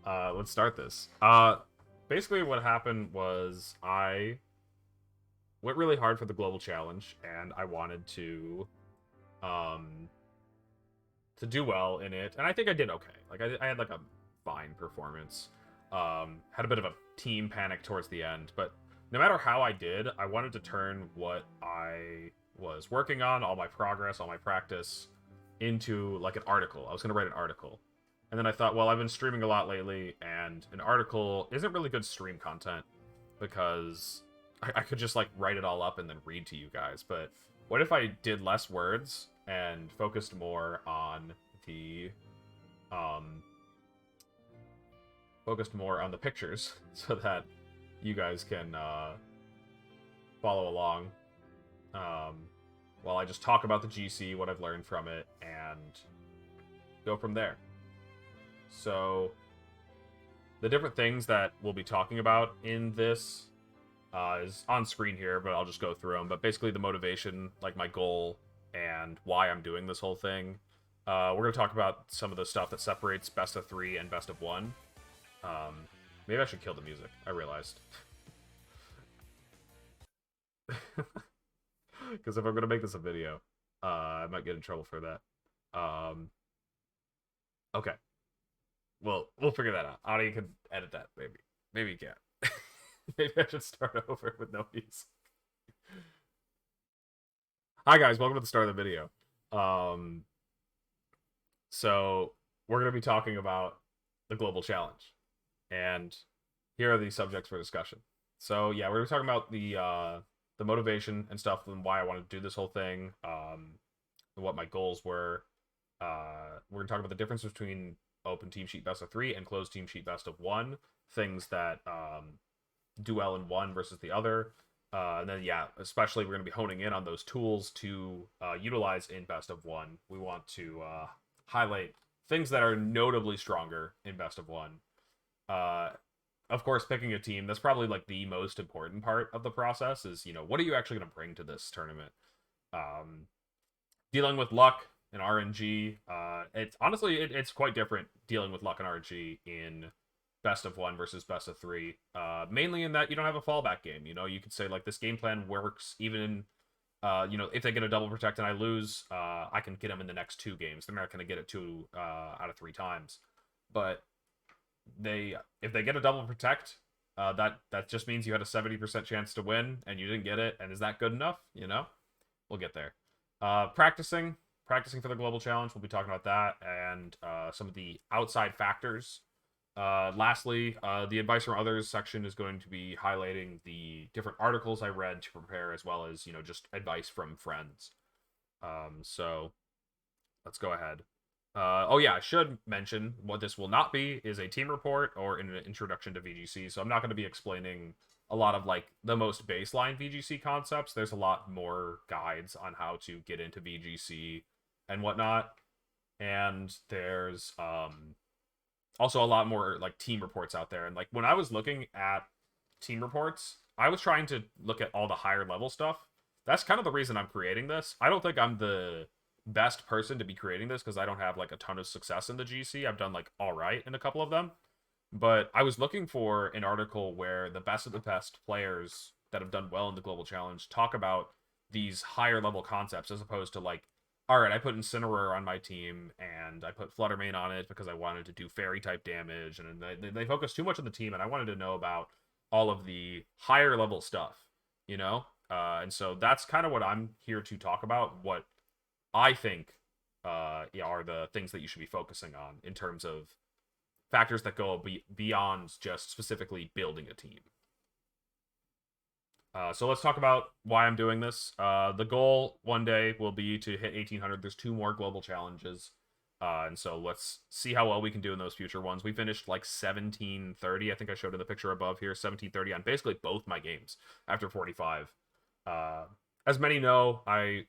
Let's start this. Basically, what happened was I went really hard for the global challenge, and I wanted um, to do well in it, and I think I did okay. Like I had like a fine performance. Had a bit of a team panic towards the end, but no matter how I did, I wanted to turn what I was working on, all my progress, all my practice, into like an article. I was going to write an article. And then I thought, well, I've been streaming a lot lately, and an article isn't really good stream content because I could just like write it all up and then read to you guys. But what if I did less words and focused more on the um pictures so that you guys can follow along um, while I just talk about the GC, what I've learned from it, and go from there. So, the different things that we'll be talking about in this is on screen here, but I'll just go through them. But basically, the motivation, like my goal, and why I'm doing this whole thing. We're going to talk about some of the stuff that separates best of 3 and best of 1. Maybe I should kill the music, I realized. Because if I'm going to make this a video, I might get in trouble for that. Okay. Well, we'll figure that out. Audio can edit that, maybe. Maybe you can't. Maybe I should start over with no music. Hi guys, welcome to the start of the video. So we're going to be talking about the global challenge, and here are the subjects for discussion. So yeah, we're going to be talking about the motivation and stuff, and why I wanted to do this whole thing, what my goals were. We're going to talk about the difference between open team sheet best of 3 and closed team sheet best of 1, things that do well in one versus the other. And then, yeah, especially we're going to be honing in on those tools to utilize in best of 1. We want to highlight things that are notably stronger in best of 1. Of course, picking a team, that's probably like the most important part of the process is, what are you actually going to bring to this tournament? Dealing with luck and RNG, it's honestly, it's quite different dealing with luck and RNG in best of 1 versus best of 3. Mainly in that you don't have a fallback game. You could say like this game plan works even if they get a double protect and I lose, I can get them in the next 2 games. They're not going to get it 2 out of 3 times. But if they get a double protect, that just means you had a 70% chance to win and you didn't get it. And is that good enough? We'll get there. Practicing for the global challenge. We'll be talking about that and some of the outside factors. Lastly, the advice from others section is going to be highlighting the different articles I read to prepare, as well as just advice from friends. So let's go ahead. Oh yeah, I should mention what this will not be is a team report or an introduction to VGC. So I'm not going to be explaining a lot of like the most baseline VGC concepts. There's a lot more guides on how to get into VGC and whatnot, and there's also a lot more like team reports out there. And like when I was looking at team reports, I was trying to look at all the higher level stuff. That's kind of the reason I'm creating this. I don't think I'm the best person to be creating this because I don't have like a ton of success in the GC. I've done like all right in a couple of them. But I was looking for an article where the best of the best players that have done well in the global challenge talk about these higher level concepts, as opposed to like, all right, I put Incineroar on my team and I put Fluttermane on it because I wanted to do fairy type damage, and they focus too much on the team, and I wanted to know about all of the higher level stuff, and so that's kind of what I'm here to talk about. What I think are the things that you should be focusing on in terms of factors that go beyond just specifically building a team. So let's talk about why I'm doing this. The goal one day will be to hit 1800. There's 2 more global challenges. And so let's see how well we can do in those future ones. We finished like 1730. I think I showed in the picture above here, 1730 on basically both my games after 45. As many know, I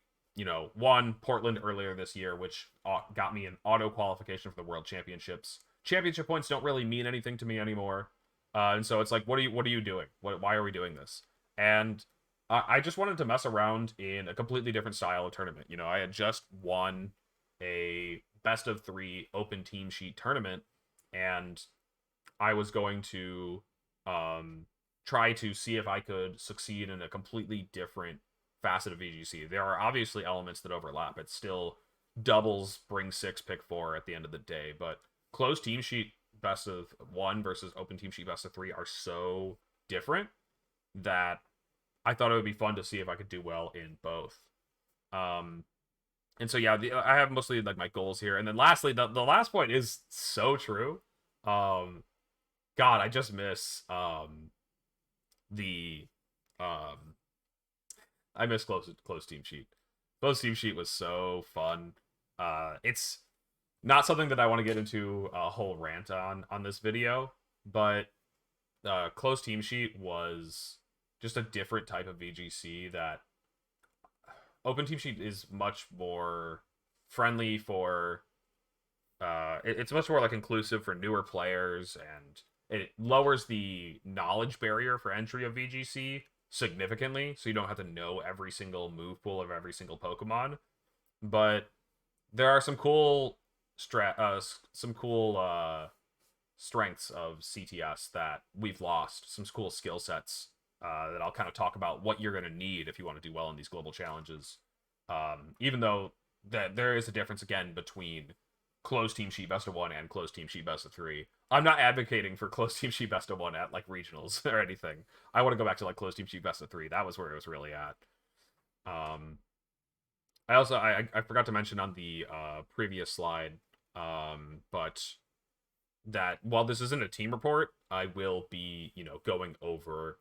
won Portland earlier this year, which got me an auto qualification for the World Championships. Championship points don't really mean anything to me anymore. And so it's like, what are you doing? Why are we doing this? And I just wanted to mess around in a completely different style of tournament. I had just won a best of 3 open team sheet tournament, and I was going to um, try to see if I could succeed in a completely different facet of VGC. There are obviously elements that overlap. It's still doubles, bring six, pick four at the end of the day, but closed team sheet best of one versus open team sheet best of three are so different that I thought it would be fun to see if I could do well in both. Um, and so yeah, I have mostly like my goals here, and then lastly, the last point is so true. Um, God, I just miss the um I miss close team sheet. Close team sheet was so fun. It's not something that I want to get into a whole rant on this video, but close team sheet was just a different type of VGC that open team sheet is much more friendly for it's much more like inclusive for newer players, and it lowers the knowledge barrier for entry of VGC significantly, so you don't have to know every single move pool of every single Pokemon. But there are some cool some cool strengths of CTS that we've lost, some cool skill sets that I'll kind of talk about what you're going to need if you want to do well in these global challenges. Even though that there is a difference again between closed team sheet best of one and closed team sheet best of three. I'm not advocating for closed team sheet best of one at like regionals or anything. I want to go back to like closed team sheet best of three. That was where it was really at. I also I forgot to mention on the previous slide, but that while this isn't a team report, I will be going over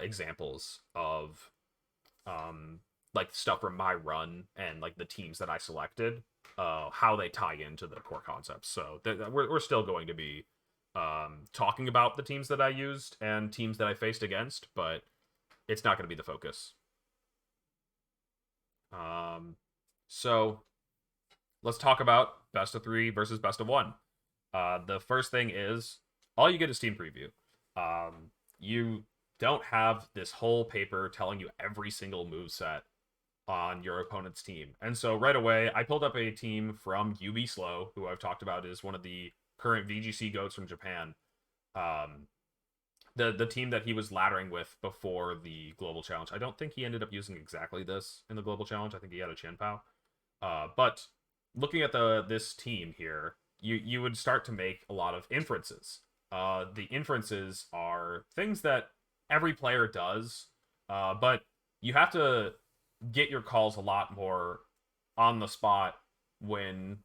examples of like stuff from my run and like the teams that I selected, how they tie into the core concepts. So we're still going to be talking about the teams that I used and teams that I faced against, but it's not going to be the focus. So let's talk about best of three versus best of one. The first thing is all you get is team preview. You don't have this whole paper telling you every single move set on your opponent's team. And so right away, I pulled up a team from UB Slow, who I've talked about is one of the current VGC goats from Japan. The team that he was laddering with before the global challenge. I don't think he ended up using exactly this in the global challenge. I think he had a Chenpao. But looking at this team here, you would start to make a lot of inferences. The inferences are things that every player does, but you have to get your calls a lot more on the spot when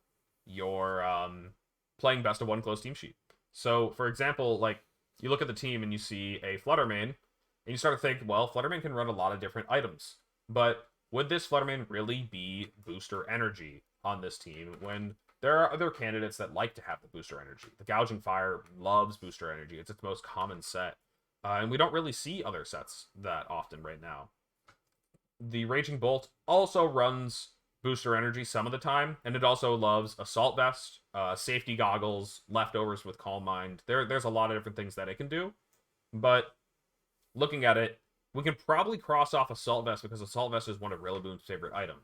you're playing best of one close team sheet. So, for example, like you look at the team and you see a Fluttermane, and you start to think, well, Fluttermane can run a lot of different items, but would this Fluttermane really be booster energy on this team when there are other candidates that like to have the booster energy? The Gouging Fire loves booster energy. It's its most common set. And we don't really see other sets that often right now. The Raging Bolt also runs booster energy some of the time, and it also loves Assault Vest, safety goggles, leftovers with Calm Mind. There's a lot of different things that it can do, but looking at it, we can probably cross off Assault Vest because Assault Vest is one of Rillaboom's favorite items.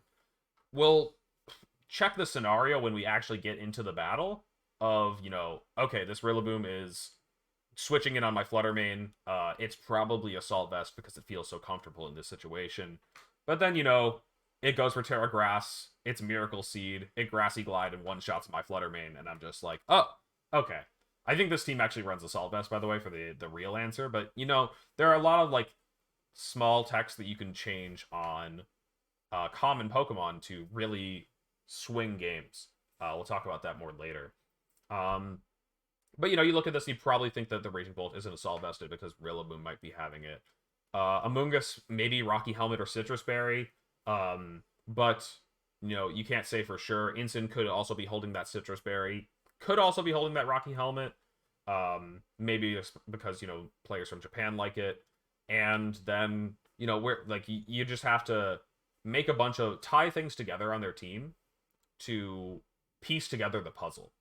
We'll check the scenario when we actually get into the battle of, okay, this Rillaboom is switching in on my Fluttermane. It's probably Assault Vest because it feels so comfortable in this situation. But then, it goes for Terra Grass, it's Miracle Seed, it Grassy Glide, and one-shots my Fluttermane, and I'm just like, oh, okay. I think this team actually runs Assault Vest, by the way, for the real answer, but, there are a lot of, like, small text that you can change on common Pokemon to really swing games. We'll talk about that more later. But, you look at this and you probably think that the Raging Bolt isn't Assault Vested because Rillaboom might be having it. Amoonguss, maybe Rocky Helmet or Citrus Berry. But, you can't say for sure. Incin could also be holding that Citrus Berry. Could also be holding that Rocky Helmet. Maybe because, players from Japan like it. And then, you just have to make a bunch of tie things together on their team to piece together the puzzle.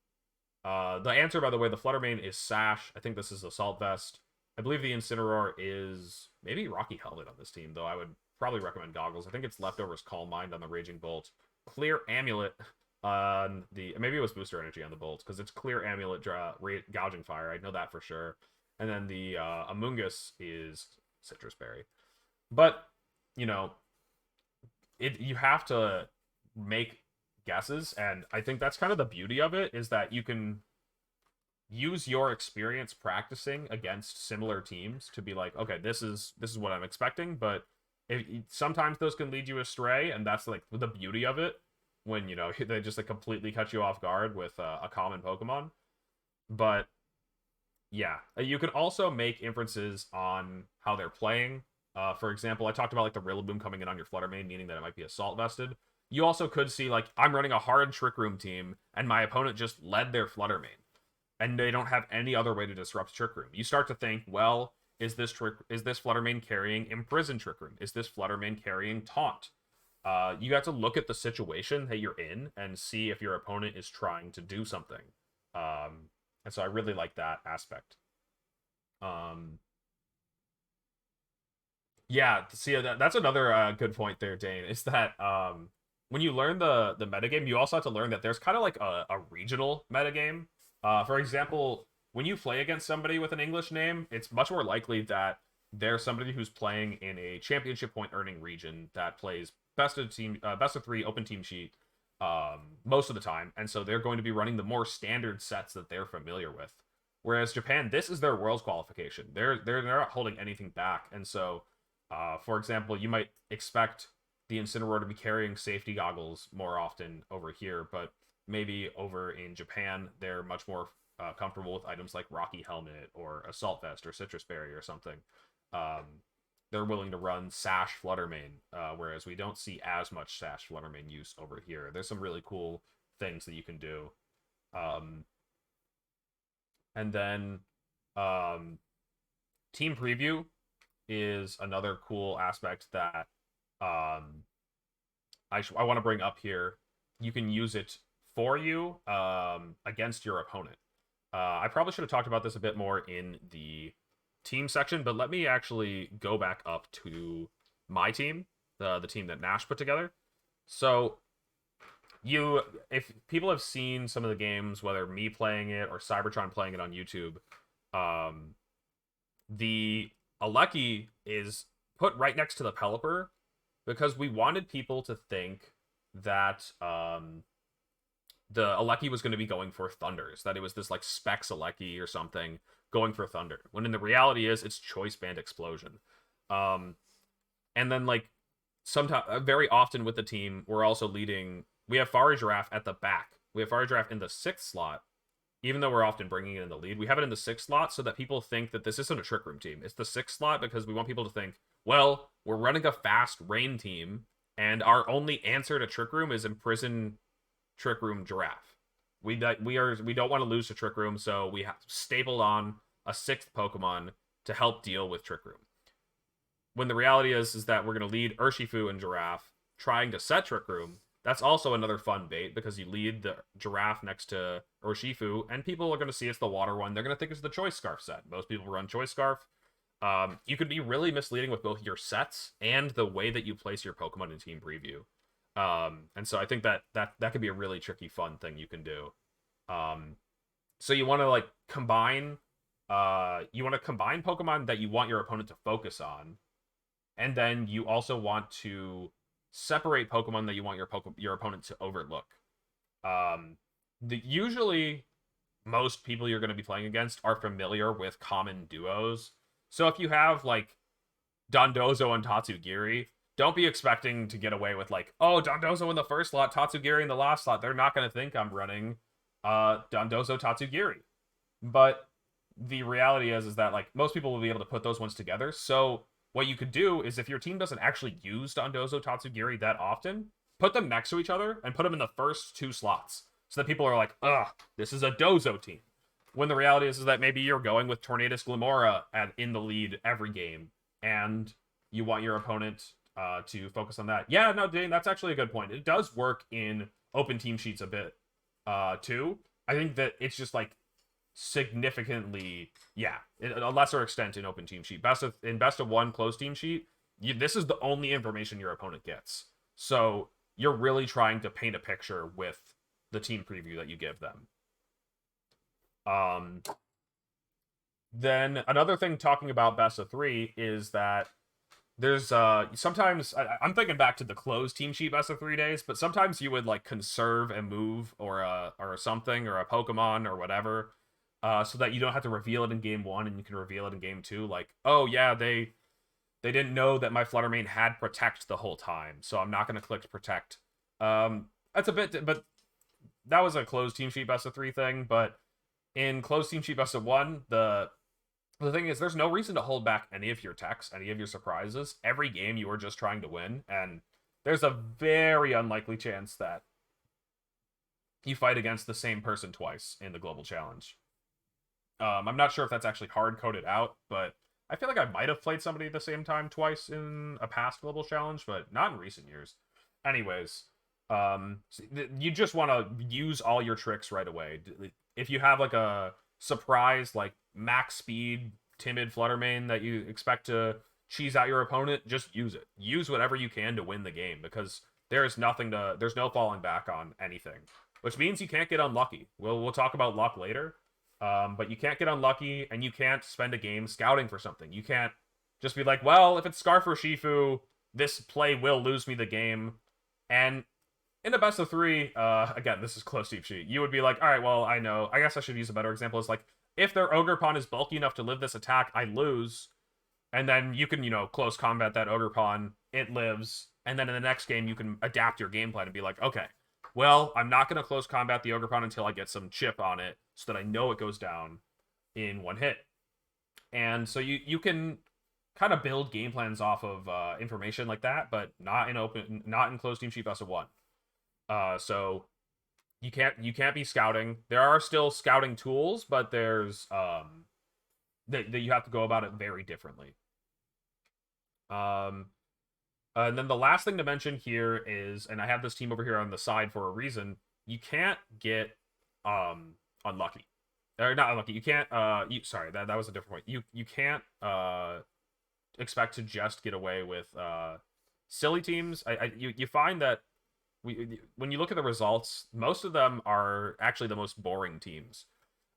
The answer, by the way, the Fluttermane is Sash. I think this is Assault Vest. I believe the Incineroar is maybe Rocky Helmet on this team, though I would probably recommend Goggles. I think it's Leftovers Calm Mind on the Raging Bolt. Clear Amulet on the maybe it was booster energy on the bolts because it's clear amulet gouging fire. I know that for sure. And then the Amoonguss is citrus berry. But you know, you have to make guesses, and I think that's kind of the beauty of it is that you can use your experience practicing against similar teams to be like, okay, this is what I'm expecting, but sometimes those can lead you astray, and that's like the beauty of it when they just like completely cut you off guard with a common Pokemon. But yeah, you can also make inferences on how they're playing. For example, I talked about like the Rillaboom coming in on your Fluttermane, meaning that it might be assault vested. You also could see like I'm running a hard Trick Room team, and my opponent just led their Fluttermane, and they don't have any other way to disrupt Trick Room. You start to think, well, is this Fluttermane carrying Imprison Trick Room? Is this Fluttermane carrying Taunt? You have to look at the situation that you're in and see if your opponent is trying to do something. And so I really like that aspect. Um, yeah, see that's another good point there, Dane. Is that when you learn the metagame, you also have to learn that there's kind of like a regional metagame. For example, when you play against somebody with an English name, it's much more likely that they're somebody who's playing in a championship point earning region that plays best of three open team sheet most of the time, and so they're going to be running the more standard sets that they're familiar with. Whereas Japan, this is their world's qualification. They're not holding anything back, and so, for example, you might expect the Incineroar to be carrying safety goggles more often over here, but maybe over in Japan, they're much more comfortable with items like Rocky Helmet or Assault Vest or Citrus Berry or something. Um, they're willing to run Sash Fluttermane, whereas we don't see as much Sash Fluttermane use over here. There's some really cool things that you can do. Um, and then Team Preview is another cool aspect that I want to bring up here. You can use it for you against your opponent. I probably should have talked about this a bit more in the team section, but let me actually go back up to my team, the team that Nash put together. So if people have seen some of the games, whether me playing it or Cybertron playing it on YouTube, the Alecki is put right next to the Pelipper because we wanted people to think that the Alecki was going to be going for Thunders, that it was this like Specs Alecki or something going for Thunder, when in the reality is it's Choice Band Explosion. And then like sometimes, very often with the team, we're also leading. We have Farigiraf at the back. We have Farigiraf in the 6th slot, even though we're often bringing it in the lead. We have it in the 6th slot so that people think that this isn't a Trick Room team. It's the 6th slot because we want people to think, well, we're running a fast rain team, and our only answer to Trick Room is Imprison Trick Room Giraffe. We don't want to lose to Trick Room, so we have stapled on a 6th Pokemon to help deal with Trick Room. When the reality is that we're going to lead Urshifu and Giraffe trying to set Trick Room. That's also another fun bait because you lead the Giraffe next to Urshifu, and people are going to see it's the water one. They're going to think it's the Choice Scarf set. Most people run Choice Scarf. You could be really misleading with both your sets and the way that you place your Pokemon in Team Preview. And so I think that could be a really tricky, fun thing you can do. So you want to like combine Pokemon that you want your opponent to focus on, and then you also want to separate Pokemon that you want your opponent to overlook. Usually most people you're going to be playing against are familiar with common duos. So if you have like Dondozo and Tatsugiri, don't be expecting to get away with like, oh, Dondozo in the first slot, Tatsugiri in the last slot. They're not going to think I'm running Dondozo Tatsugiri. But the reality is that like most people will be able to put those ones together. So what you could do is if your team doesn't actually use Dondozo Tatsugiri that often, put them next to each other and put them in the first 2 slots so that people are like, ugh, this is a Dozo team. When the reality is that maybe you're going with Tornadus Glimora in the lead every game, and you want your opponent to focus on that. Yeah, no, Dane, that's actually a good point. It does work in open team sheets a bit too. I think that it's just like significantly, a lesser extent in open team sheet. Best of 1 closed team sheet, this is the only information your opponent gets. So you're really trying to paint a picture with the team preview that you give them. Um, then another thing talking about best of three is that there's sometimes I'm thinking back to the closed team sheet best of 3 days, but sometimes you would like conserve a move or something or a Pokemon or whatever, so that you don't have to reveal it in game one and you can reveal it in game two. Like, oh yeah, they didn't know that my Fluttermane had Protect the whole time, so I'm not gonna click Protect. That's a bit, but that was a closed team sheet best of three thing. But in closed team sheet best of one, the thing is, there's no reason to hold back any of your techs, any of your surprises. Every game you are just trying to win, and there's a very unlikely chance that you fight against the same person twice in the global challenge. I'm not sure if that's actually hard coded out, but I feel like I might have played somebody at the same time twice in a past global challenge, but not in recent years. Anyways, you just want to use all your tricks right away. If you have like a surprise, like max speed, timid Fluttermane that you expect to cheese out your opponent, just use it. Use whatever you can to win the game, because there's no falling back on anything. Which means you can't get unlucky. We'll talk about luck later. But you can't get unlucky, and you can't spend a game scouting for something. You can't just be like, well, if it's Scarf or Shifu, this play will lose me the game. And in a best of three, again, this is close deep sheet, you would be like, all right, well, I know. I guess I should use a better example. It's like, if their Ogerpon is bulky enough to live this attack, I lose. And then you can, close combat that Ogerpon. It lives. And then in the next game, you can adapt your game plan and be like, okay, well, I'm not going to close combat the Ogerpon until I get some chip on it so that I know it goes down in one hit. And so you can kind of build game plans off of information like that, but not in closed team sheet best of one. So you can't be scouting. There are still scouting tools, but there's that you have to go about it very differently. And then the last thing to mention here is, and I have this team over here on the side for a reason, you can't get unlucky. Or not unlucky. You can't sorry, that was a different point. You can't expect to just get away with silly teams. You find that when you look at the results, most of them are actually the most boring teams.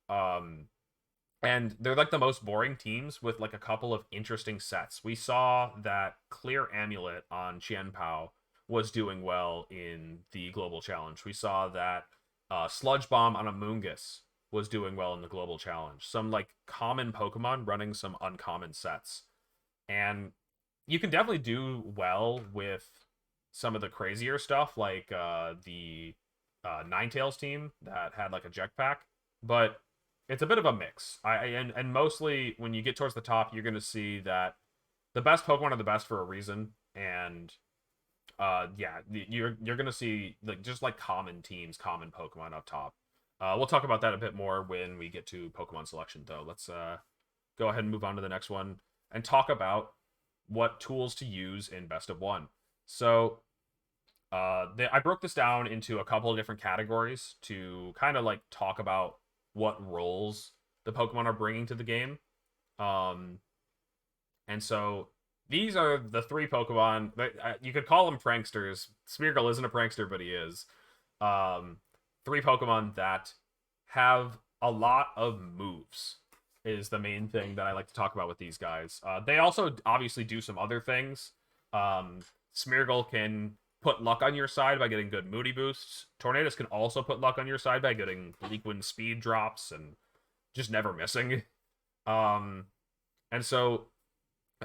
And they're like the most boring teams with like a couple of interesting sets. We saw that Clear Amulet on Qianpao was doing well in the Global Challenge. We saw that Sludge Bomb on Amoonguss was doing well in the Global Challenge. Some like common Pokemon running some uncommon sets. And you can definitely do well with some of the crazier stuff, like the Ninetales team that had like a jetpack. But it's a bit of a mix. And mostly when you get towards the top, you're going to see that the best Pokemon are the best for a reason. And yeah, you're going to see like just like common teams, common Pokemon up top. We'll talk about that a bit more when we get to Pokemon selection, though. Let's go ahead and move on to the next one and talk about what tools to use in best of one. So I broke this down into a couple of different categories to kind of like talk about what roles the Pokemon are bringing to the game. And so these are the three Pokemon. You could call them pranksters. Smeargle isn't a prankster, but he is. Three Pokemon that have a lot of moves is the main thing that I like to talk about with these guys. They also obviously do some other things. Smeargle can put luck on your side by getting good Moody boosts. Tornadus can also put luck on your side by getting Leaquin speed drops and just never missing. And so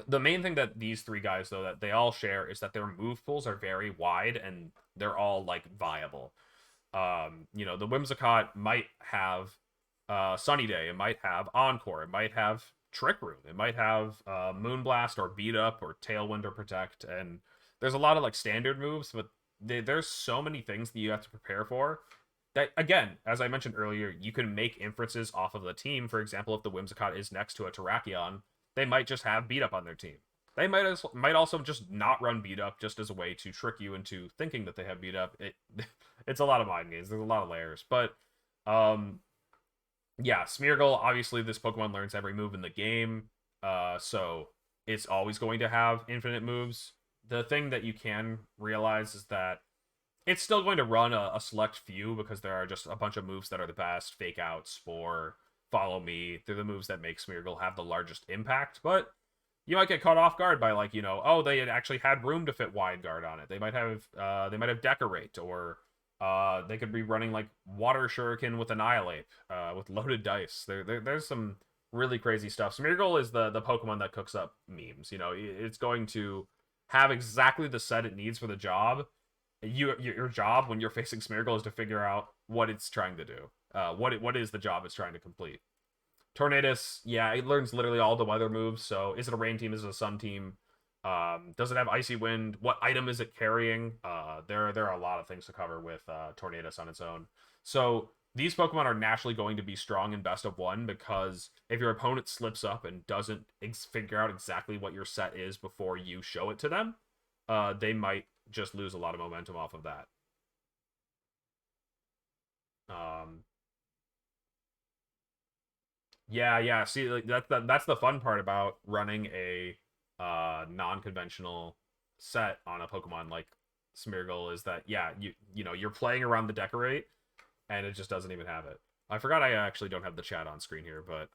the main thing that these three guys, though, that they all share is that their move pools are very wide and they're all like viable. The Whimsicott might have Sunny Day, it might have Encore, it might have Trick Room, it might have Moonblast or Beat Up or Tailwind or Protect, and there's a lot of like standard moves, but there's so many things that you have to prepare for that, again, as I mentioned earlier, you can make inferences off of the team. For example, if the Whimsicott is next to a Terrakion, they might just have Beat Up on their team. They might also just not run Beat Up just as a way to trick you into thinking that they have Beat Up. It's a lot of mind games. There's a lot of layers. But, yeah, Smeargle, obviously this Pokemon learns every move in the game. So it's always going to have infinite moves. The thing that you can realize is that it's still going to run a select few because there are just a bunch of moves that are the best. Fake out, Spore, Follow Me. They're the moves that make Smeargle have the largest impact. But you might get caught off guard by like, oh, they had actually had room to fit Wide Guard on it. They might have Decorate, or they could be running like Water Shuriken with Annihilate, with loaded dice. There's some really crazy stuff. Smeargle is the Pokemon that cooks up memes. It's going to have exactly the set it needs for the job. Your job when you're facing Smeargle is to figure out what it's trying to do. What is the job it's trying to complete. Tornadus, yeah, it learns literally all the weather moves. So is it a rain team? Is it a sun team? Does it have Icy Wind? What item is it carrying? There are a lot of things to cover with Tornadus on its own. So these Pokemon are naturally going to be strong in best of one, because if your opponent slips up and doesn't figure out exactly what your set is before you show it to them, they might just lose a lot of momentum off of that. Yeah. See, like, that's the fun part about running a non-conventional set on a Pokemon like Smeargle, is that, yeah, you're playing around the Decorate, and it just doesn't even have it. I forgot I actually don't have the chat on screen here, but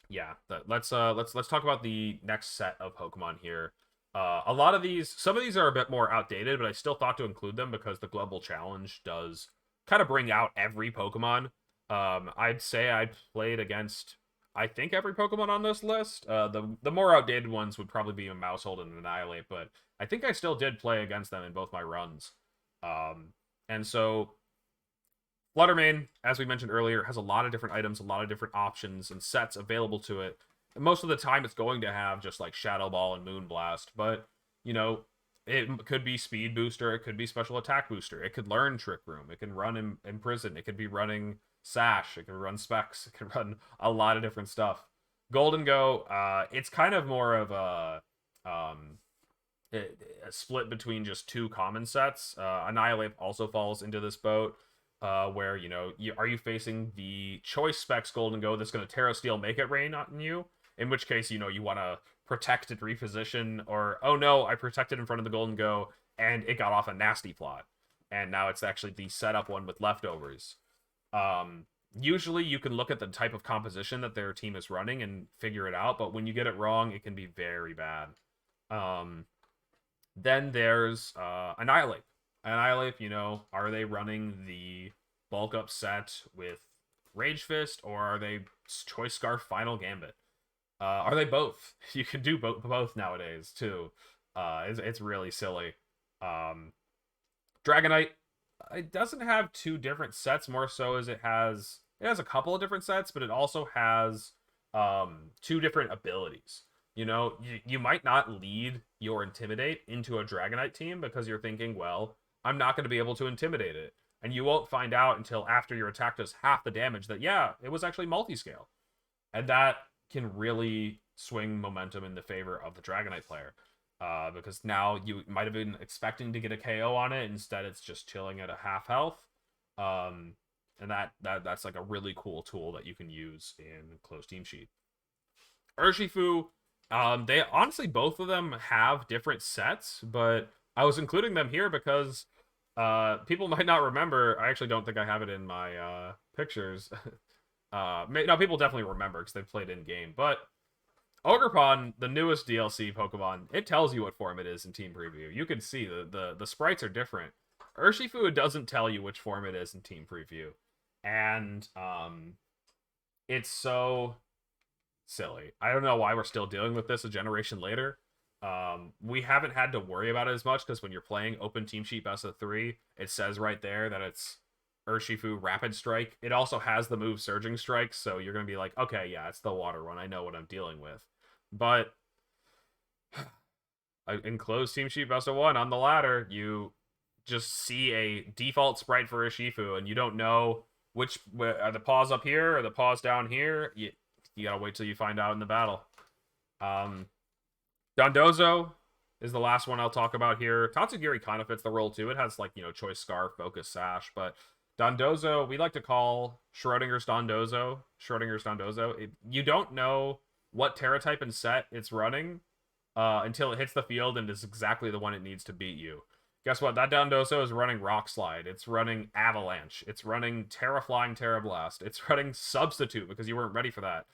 yeah, let's talk about the next set of Pokemon here. A lot of these, some of these are a bit more outdated, but I still thought to include them because the Global Challenge does kind of bring out every Pokemon. I'd say I played against, I think, every Pokemon on this list. The more outdated ones would probably be a Mousehold and Annihilate, but I think I still did play against them in both my runs. And so Fluttermane, as we mentioned earlier, has a lot of different items, a lot of different options and sets available to it. And most of the time, it's going to have just like Shadow Ball and Moonblast, but it could be Speed Booster, it could be Special Attack Booster, it could learn Trick Room, it can run Imprison, it could be running Sash, it can run Specs, it can run a lot of different stuff. Golden Go, it's kind of more of a split between just two common sets. Annihilate also falls into this boat. Where are you facing the choice Specs Golden Go that's going to Terra Steel Make It Rain on you? In which case, you want to protect and reposition, or oh no, I protected in front of the Golden Go and it got off a nasty plot, and now it's actually the setup one with leftovers. Usually, you can look at the type of composition that their team is running and figure it out, but when you get it wrong, it can be very bad. Then there's Annihilate. Annihilate, are they running the bulk up set with Rage Fist, or are they Choice Scarf Final Gambit? Are they both? You can do both nowadays, too. It's really silly. Dragonite, it doesn't have two different sets, more so as it has a couple of different sets, but it also has two different abilities. You might not lead your Intimidate into a Dragonite team because you're thinking, well, I'm not going to be able to intimidate it. And you won't find out until after your attack does half the damage that, yeah, it was actually multi-scale. And that can really swing momentum in the favor of the Dragonite player. Because now you might have been expecting to get a KO on it. Instead, it's just chilling at a half health. And that's like a really cool tool that you can use in Closed Team Sheet. Urshifu, they honestly, both of them have different sets, but I was including them here because people might not remember. I actually don't think I have it in my pictures. No, people definitely remember because they've played in game. But Ogerpon, the newest DLC Pokemon, it tells you what form it is in Team Preview. You can see the sprites are different. Urshifu doesn't tell you which form it is in Team Preview, and it's so silly. I don't know why we're still dealing with this a generation later. We haven't had to worry about it as much because when you're playing Open Team Sheet Best of 3, it says right there that it's Urshifu Rapid Strike. It also has the move Surging Strike, so you're going to be like, okay, yeah, it's the water one. I know what I'm dealing with. But in Closed Team Sheet Best of 1 on the ladder, you just see a default sprite for Urshifu, and you don't know which are the paws up here or the paws down here. You gotta wait till you find out in the battle. Dondozo is the last one I'll talk about here. Tatsugiri kind of fits the role too. It has like, Choice Scarf, Focus Sash, but Dondozo, we like to call Schrodinger's Dondozo. You don't know what Terra type and set it's running until it hits the field and is exactly the one it needs to beat you. Guess what? That Dondozo is running Rock Slide. It's running Avalanche. It's running Terra Flying Terra Blast. It's running Substitute because you weren't ready for that.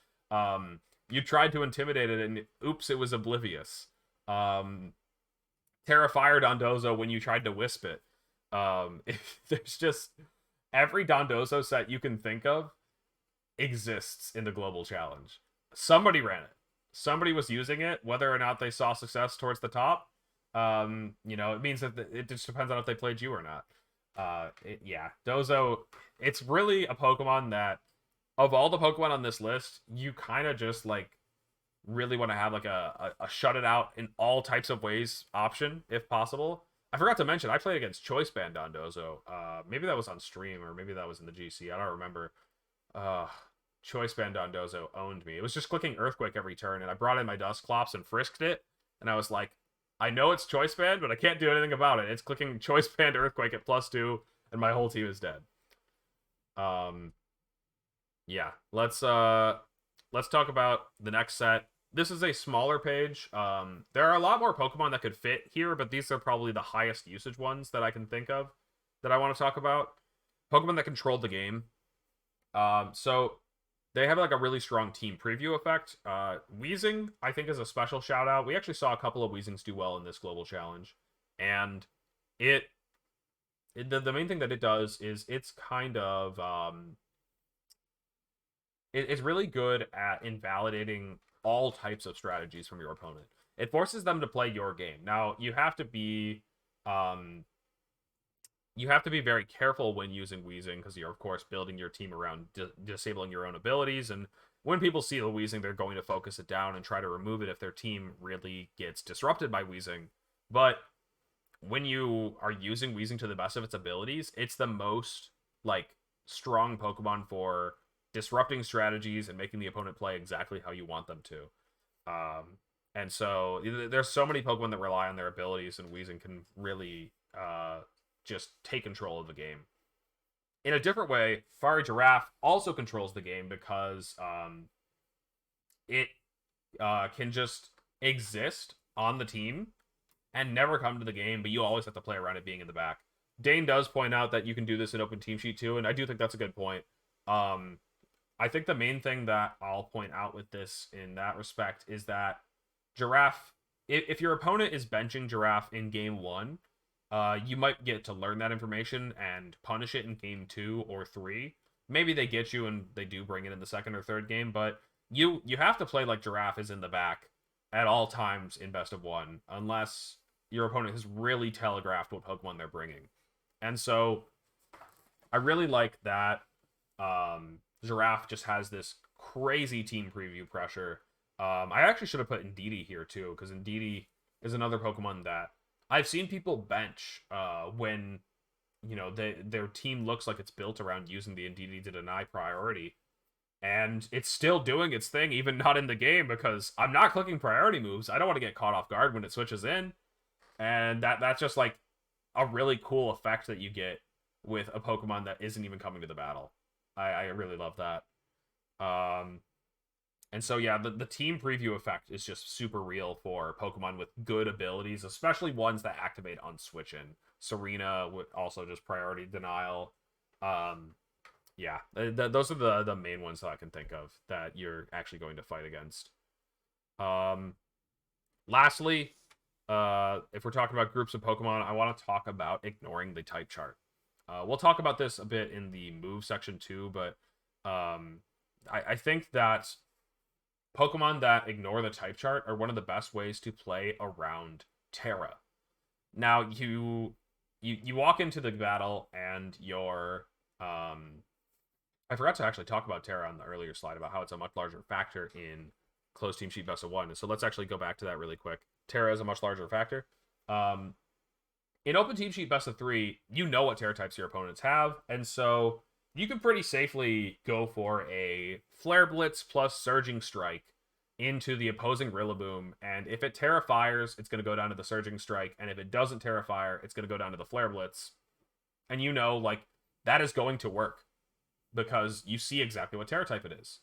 You tried to intimidate it, and oops, it was oblivious. Terra Fire Dondozo when you tried to wisp it. There's just every Dondozo set you can think of exists in the Global Challenge. Somebody ran it. Somebody was using it, whether or not they saw success towards the top. It means that it just depends on if they played you or not. Yeah, Dozo, it's really a Pokemon that, of all the Pokemon on this list, you kind of just, like, really want to have, like, a shut it out in all types of ways option, if possible. I forgot to mention, I played against Choice Band Dondozo. Maybe that was on stream, or maybe that was in the GC. I don't remember. Choice Band Dondozo owned me. It was just clicking Earthquake every turn, and I brought in my Dusclops and frisked it, and I was like, I know it's Choice Band, but I can't do anything about it. It's clicking Choice Band Earthquake at +2, and my whole team is dead. Yeah, let's talk about the next set. This is a smaller page. There are a lot more Pokemon that could fit here, but these are probably the highest usage ones that I can think of that I want to talk about. Pokemon that controlled the game. So they have like a really strong team preview effect. Weezing, I think, is a special shout out. We actually saw a couple of Weezings do well in this global challenge, and the main thing that it does is it's kind of it's really good at invalidating all types of strategies from your opponent. It forces them to play your game. Now you have to be very careful when using Weezing, because you're, of course, building your team around disabling your own abilities, and when people see the Weezing, they're going to focus it down and try to remove it if their team really gets disrupted by Weezing. But when you are using Weezing to the best of its abilities, it's the most, like, strong Pokemon for disrupting strategies and making the opponent play exactly how you want them to. And so there's so many Pokemon that rely on their abilities, and Weezing can really just take control of the game. In a different way, Fiery Giraffe also controls the game because it can just exist on the team and never come to the game, but you always have to play around it being in the back. Dane does point out that you can do this in Open Team Sheet too, and I do think that's a good point. I think the main thing that I'll point out with this in that respect is that Giraffe, if your opponent is benching Giraffe in game 1, you might get to learn that information and punish it in game 2 or 3. Maybe they get you and they do bring it in the second or third game, but you have to play like Giraffe is in the back at all times in best of 1, unless your opponent has really telegraphed what Pokemon they're bringing. And so I really like that Giraffe just has this crazy team preview pressure. I actually should have put Indeedee here too, because Indeedee is another Pokemon that I've seen people bench when, their team looks like it's built around using the Indeedee to deny priority. And it's still doing its thing, even not in the game, because I'm not clicking priority moves. I don't want to get caught off guard when it switches in. And that's just like a really cool effect that you get with a Pokemon that isn't even coming to the battle. I really love that. And so, yeah, the team preview effect is just super real for Pokemon with good abilities, especially ones that activate on switch-in. Serena would also just priority denial. Yeah, those are the main ones that I can think of that you're actually going to fight against. Lastly, if we're talking about groups of Pokemon, I want to talk about ignoring the type chart. We'll talk about this a bit in the move section too, but I think that Pokemon that ignore the type chart are one of the best ways to play around Terra. Now, you walk into the battle and you're... I forgot to actually talk about Terra on the earlier slide about how it's a much larger factor in closed team sheet best of 1. So let's actually go back to that really quick. Terra is a much larger factor. In open team sheet best of 3, you know what Terra types your opponents have, and so you can pretty safely go for a Flare Blitz plus Surging Strike into the opposing Rillaboom, and if it Terra Fires, it's going to go down to the Surging Strike, and if it doesn't Terra Fire, it's going to go down to the Flare Blitz. And like, that is going to work, because you see exactly what Terra type it is.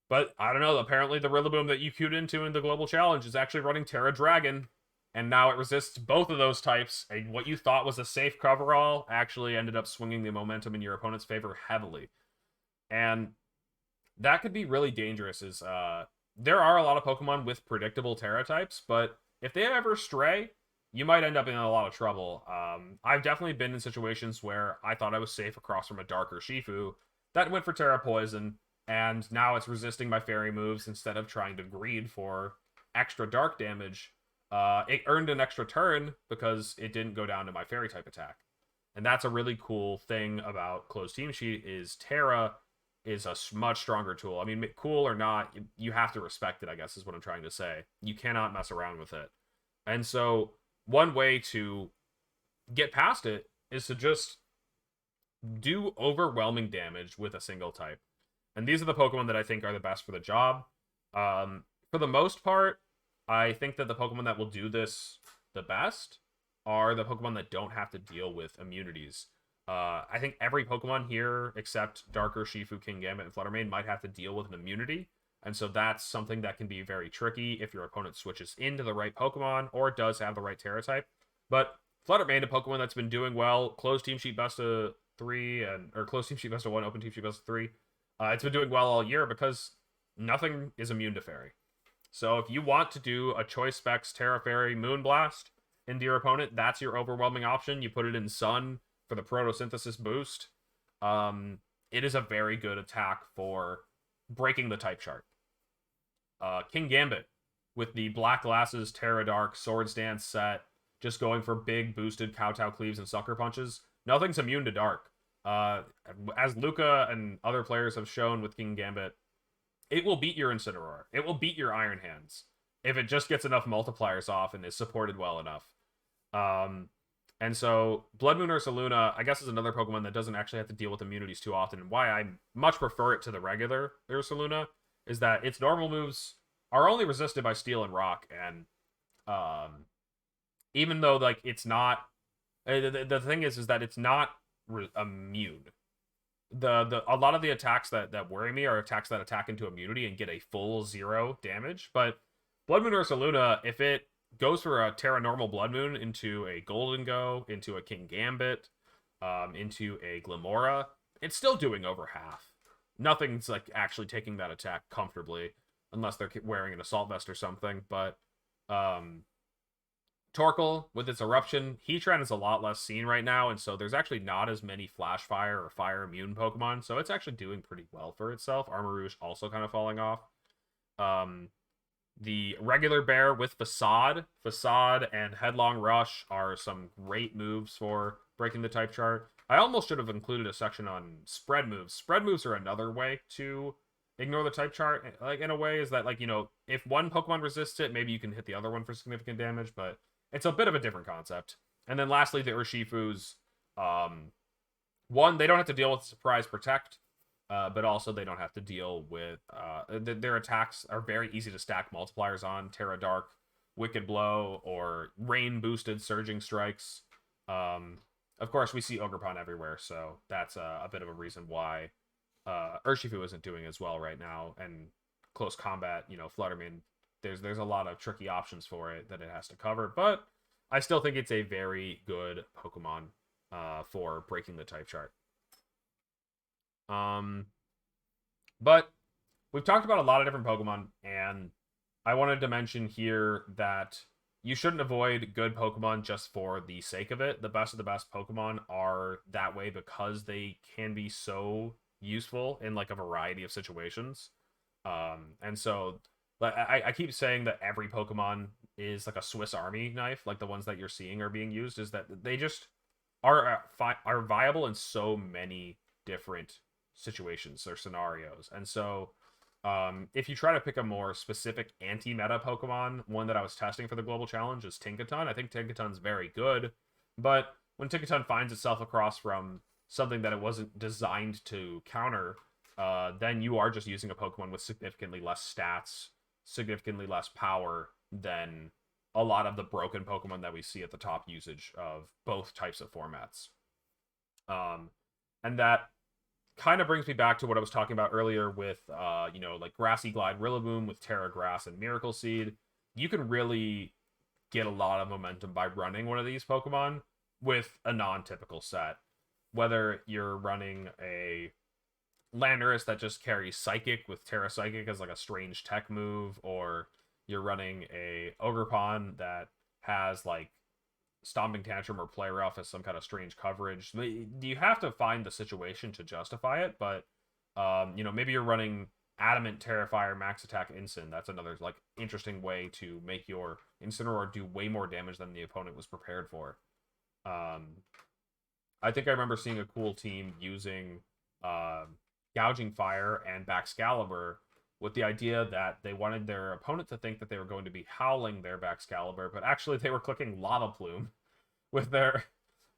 But, I don't know, apparently the Rillaboom that you queued into in the Global Challenge is actually running Terra Dragon, and now it resists both of those types, and what you thought was a safe coverall actually ended up swinging the momentum in your opponent's favor heavily. And that could be really dangerous. There are a lot of Pokemon with predictable Terra types, but if they ever stray, you might end up in a lot of trouble. I've definitely been in situations where I thought I was safe across from a Darker Shifu that went for Terra Poison, and now it's resisting my fairy moves instead of trying to greed for extra dark damage. It earned an extra turn because it didn't go down to my fairy type attack. And that's a really cool thing about closed team sheet is Terra is a much stronger tool. I mean, cool or not, you have to respect it, I guess is what I'm trying to say. You cannot mess around with it. And so one way to get past it is to just do overwhelming damage with a single type. And these are the Pokemon that I think are the best for the job. For the most part, I think that the Pokemon that will do this the best are the Pokemon that don't have to deal with immunities. I think every Pokemon here, except Darker, Shifu, Kingambit, and Fluttermane, might have to deal with an immunity. And so that's something that can be very tricky if your opponent switches into the right Pokemon or does have the right Terra type. But Fluttermane, a Pokemon that's been doing well, closed team sheet best of 3, or closed team sheet best of 1, open team sheet best of 3. It's been doing well all year because nothing is immune to Fairy. So if you want to do a Choice Specs Terra Fairy Moonblast into your opponent, that's your overwhelming option. You put it in Sun for the photosynthesis boost. It is a very good attack for breaking the type chart. Kingambit with the Black Glasses, Terra Dark, Swords Dance set, just going for big boosted Kowtow Cleaves and Sucker Punches. Nothing's immune to Dark. As Luca and other players have shown with Kingambit, it will beat your Incineroar. It will beat your Iron Hands if it just gets enough multipliers off and is supported well enough. And so Blood Moon Ursaluna, I guess, is another Pokemon that doesn't actually have to deal with immunities too often. And why I much prefer it to the regular Ursaluna is that its normal moves are only resisted by Steel and Rock. And even though like it's not, the thing is that it's not immune. A lot of the attacks that worry me are attacks that attack into immunity and get a full 0 damage. But Blood Moon Ursaluna, if it goes for a Terra Normal Blood Moon into a Golden Go, into a Kingambit, into a Glimora, it's still doing over half. Nothing's like actually taking that attack comfortably, unless they're wearing an Assault Vest or something. But Torkoal, with its Eruption, Heatran is a lot less seen right now, and so there's actually not as many Flash Fire or Fire Immune Pokemon, so it's actually doing pretty well for itself. Armarouge also kind of falling off. The regular bear with Facade and Headlong Rush are some great moves for breaking the type chart. I almost should have included a section on spread moves. Spread moves are another way to ignore the type chart. Like, in a way, is that, like, you know, if one Pokemon resists it, maybe you can hit the other one for significant damage, but it's a bit of a different concept. And then lastly, the Urshifus. One, they don't have to deal with Surprise Protect. But also they don't have to deal with their attacks are very easy to stack multipliers on. Terra Dark, Wicked Blow, or Rain boosted Surging Strikes. Of course, we see Ogerpon everywhere, so that's a bit of a reason why Urshifu isn't doing as well right now. And close combat, you know, Fluttermane, there's a lot of tricky options for it that it has to cover, but I still think it's a very good Pokemon for breaking the type chart. But we've talked about a lot of different Pokemon, and I wanted to mention here that you shouldn't avoid good Pokemon just for the sake of it. The best of the best Pokemon are that way because they can be so useful in like a variety of situations. And so I keep saying that every Pokemon is like a Swiss Army knife, like the ones that you're seeing are being used, is that they just are viable in so many different situations or scenarios. And so if you try to pick a more specific anti-meta Pokemon, one that I was testing for the Global Challenge is Tinkaton. I think Tinkaton's very good, but when Tinkaton finds itself across from something that it wasn't designed to counter, then you are just using a Pokemon with significantly less stats, significantly less power than a lot of the broken Pokemon that we see at the top usage of both types of formats. And that kind of brings me back to what I was talking about earlier with, like Grassy Glide Rillaboom with Terra Grass and Miracle Seed. You can really get a lot of momentum by running one of these Pokemon with a non-typical set. Whether you're running a Landorus that just carries Psychic with Terra Psychic as like a strange tech move, or you're running a Ogerpon that has like Stomping Tantrum or Play Rough as some kind of strange coverage. You have to find the situation to justify it, but maybe you're running Adamant Terrifier Max Attack Incin. That's another like interesting way to make your Incineroar do way more damage than the opponent was prepared for. I think I remember seeing a cool team using Gouging Fire and Baxcalibur with the idea that they wanted their opponent to think that they were going to be howling their Baxcalibur, but actually they were clicking Lava Plume with their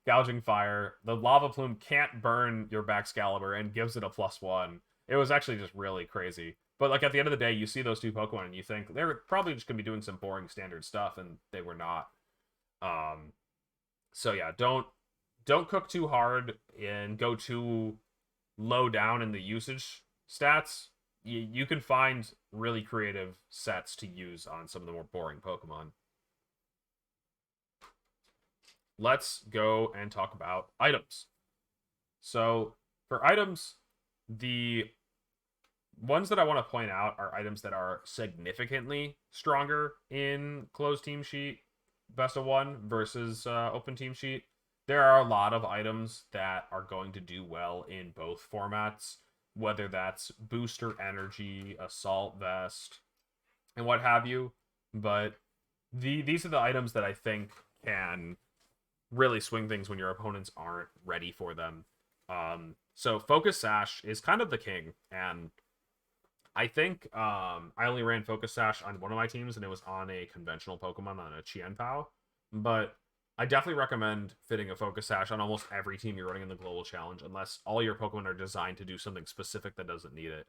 Gouging Fire. The Lava Plume can't burn your Baxcalibur and gives it a +1. It was actually just really crazy. But like at the end of the day, you see those two Pokemon and you think they're probably just going to be doing some boring standard stuff, and they were not. So yeah, don't cook too hard and go too low down in the usage stats. You can find really creative sets to use on some of the more boring Pokemon. Let's go and talk about items. So for items, the ones that I want to point out are items that are significantly stronger in closed team sheet best of one versus open team sheet. There are a lot of items that are going to do well in both formats, whether that's booster energy, assault vest, and what have you. But these are the items that I think can really swing things when your opponents aren't ready for them. So Focus Sash is kind of the king, and I think I only ran Focus Sash on one of my teams, and it was on a conventional Pokemon, on a Qianpao. But I definitely recommend fitting a Focus Sash on almost every team you're running in the Global Challenge, unless all your Pokemon are designed to do something specific that doesn't need it.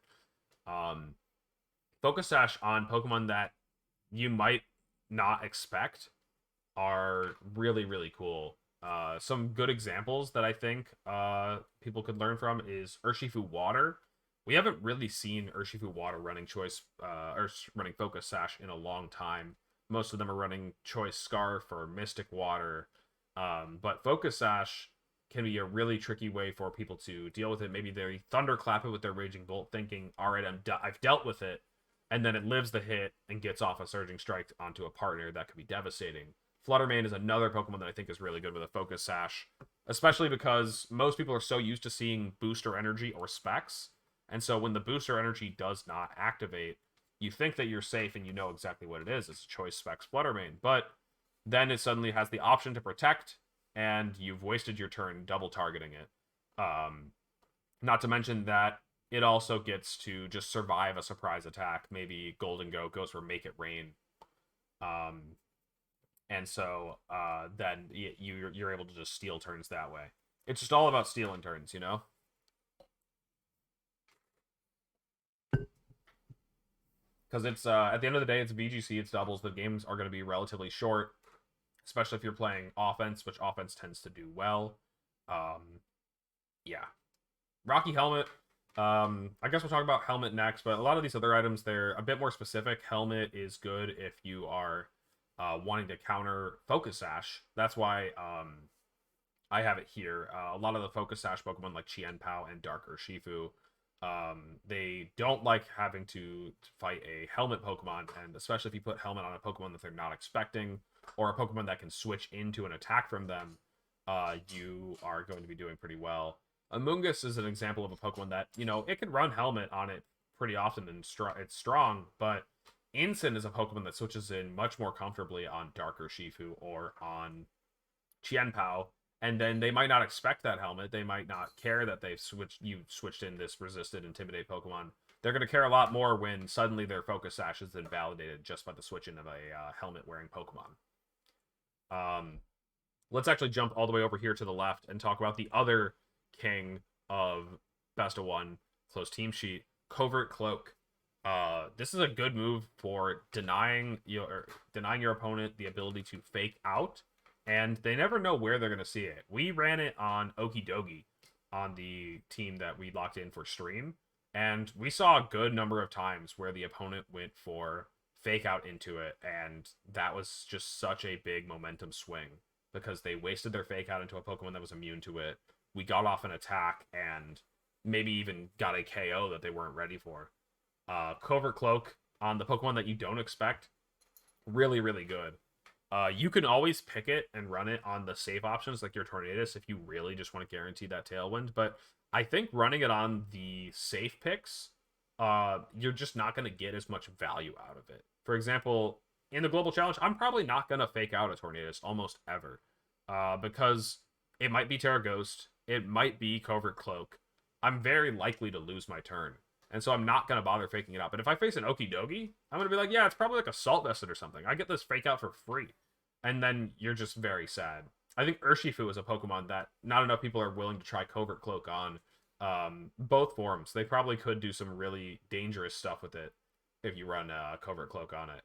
Focus Sash on Pokemon that you might not expect are really, really cool. Some good examples that I think people could learn from is Urshifu Water. We haven't really seen Urshifu Water running choice or running Focus Sash in a long time. Most of them are running Choice Scarf or Mystic Water. But Focus Sash can be a really tricky way for people to deal with it. Maybe they Thunderclap it with their Raging Bolt, thinking, all right, I've dealt with it. And then it lives the hit and gets off a Surging Strike onto a partner. That could be devastating. Fluttermane is another Pokemon that I think is really good with a Focus Sash, especially because most people are so used to seeing Booster Energy or Specs. And so when the Booster Energy does not activate, you think that you're safe and you know exactly what it is. It's Choice Specs Fluttermane. But then it suddenly has the option to protect, and you've wasted your turn double targeting it. Not to mention that it also gets to just survive a surprise attack. Maybe Golden Goat goes for Make It Rain. And so then you're able to just steal turns that way. It's just all about stealing turns, you know? Because it's at the end of the day, it's VGC, it's doubles. The games are going to be relatively short, especially if you're playing offense, which offense tends to do well. Yeah. Rocky Helmet. I guess we'll talk about Helmet next, but a lot of these other items, they're a bit more specific. Helmet is good if you are wanting to counter Focus Sash. That's why I have it here. A lot of the Focus Sash Pokemon like Qianpao and Dark Urshifu, they don't like having to fight a Helmet Pokemon, and especially if you put Helmet on a Pokemon that they're not expecting, or a Pokemon that can switch into an attack from them, you are going to be doing pretty well. Amoonguss is an example of a Pokemon that, it can run Helmet on it pretty often, and it's strong, but Incin is a Pokemon that switches in much more comfortably on Dark Urshifu or on Qianpao, and then they might not expect that Helmet. They might not care that you've switched in this Resisted Intimidate Pokemon. They're going to care a lot more when suddenly their Focus Sash is invalidated just by the switch in of a Helmet-wearing Pokemon. Let's actually jump all the way over here to the left and talk about the other king of Best of One closed team sheet, Covert Cloak. This is a good move for denying your opponent the ability to fake out, and they never know where they're going to see it. We ran it on Okidogi on the team that we locked in for stream, and we saw a good number of times where the opponent went for Fake Out into it, and that was just such a big momentum swing because they wasted their Fake Out into a Pokemon that was immune to it. We got off an attack and maybe even got a KO that they weren't ready for. Covert Cloak on the Pokemon that you don't expect, really, really good. You can always pick it and run it on the safe options like your Tornadus if you really just want to guarantee that Tailwind. But I think running it on the safe picks, you're just not going to get as much value out of it. For example, in the Global Challenge, I'm probably not going to Fake Out a Tornadus almost ever. Because it might be Terra Ghost, it might be Covert Cloak. I'm very likely to lose my turn. And so I'm not going to bother faking it out. But if I face an Okidogi, I'm going to be like, yeah, it's probably like a Salt Vested or something. I get this Fake Out for free. And then you're just very sad. I think Urshifu is a Pokemon that not enough people are willing to try Covert Cloak on. Both forms. They probably could do some really dangerous stuff with it if you run Covert Cloak on it.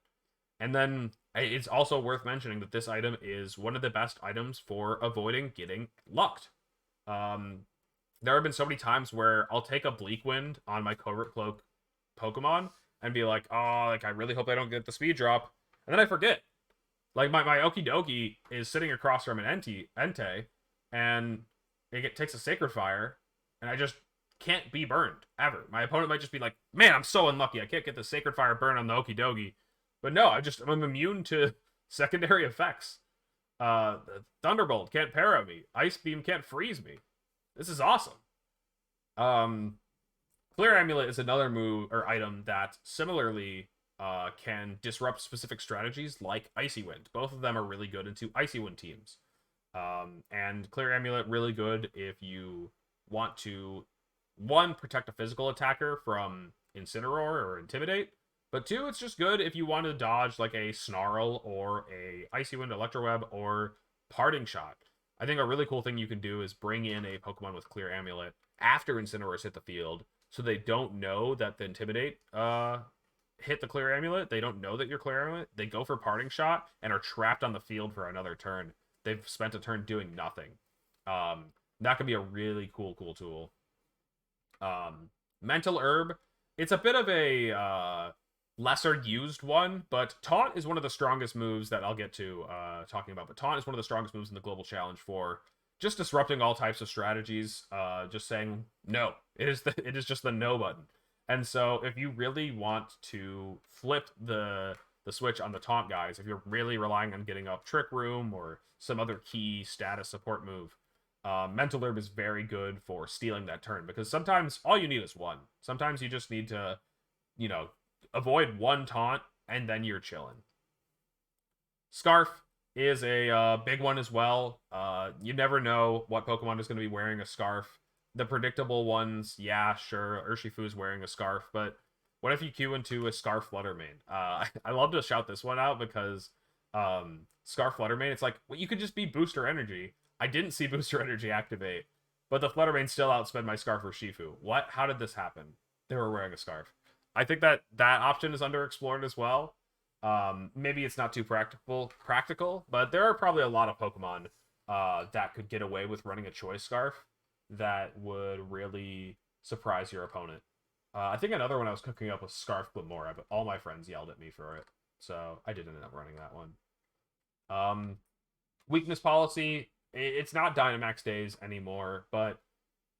And then it's also worth mentioning that this item is one of the best items for avoiding getting lucked. There have been so many times where I'll take a Bleak Wind on my Covert Cloak Pokemon and be like, oh, like I really hope I don't get the speed drop. And then I forget. Like my Okidogi is sitting across from an Entei, and it takes a Sacred Fire, and I just can't be burned, ever. My opponent might just be like, man, I'm so unlucky. I can't get the Sacred Fire burn on the Okidogi. But no, I'm immune to secondary effects. Thunderbolt can't para me. Ice Beam can't freeze me. This is awesome. Clear Amulet is another move or item that similarly can disrupt specific strategies like Icy Wind. Both of them are really good into Icy Wind teams. And Clear Amulet really good if you want to, one, protect a physical attacker from Incineroar or Intimidate, but two, it's just good if you want to dodge like a Snarl or a Icy Wind, Electroweb, or Parting Shot. I think a really cool thing you can do is bring in a Pokemon with Clear Amulet after Incineroars hit the field, so they don't know that the Intimidate hit the Clear Amulet. They don't know that you're Clear Amulet. They go for Parting Shot and are trapped on the field for another turn. They've spent a turn doing nothing. That could be a really cool tool. Mental Herb, it's a bit of a lesser used one, but Taunt is one of the strongest moves that I'll get to talking about. But Taunt is one of the strongest moves in the Global Challenge for just disrupting all types of strategies. Just saying no. It is just the no button. And so if you really want to flip the switch on the Taunt guys, if you're really relying on getting up Trick Room or some other key status support move, Mental Herb is very good for stealing that turn, because sometimes all you need is one. Sometimes you just need to, avoid one taunt, and then you're chilling. Scarf is a big one as well. You never know what Pokemon is going to be wearing a scarf. The predictable ones, yeah, sure, Urshifu's wearing a scarf, but what if you queue into a Scarf Fluttermane? I love to shout this one out because Scarf Fluttermane, it's like, well, you could just be Booster Energy. I didn't see Booster Energy activate, but the Fluttermane still outsped my Scarf Urshifu. What? How did this happen? They were wearing a scarf. I think that option is underexplored as well. Maybe it's not too practical, but there are probably a lot of Pokemon that could get away with running a Choice Scarf that would really surprise your opponent. I think another one I was cooking up was Scarf Glamora, but all my friends yelled at me for it, so I didn't end up running that one. Weakness Policy, it's not Dynamax days anymore, but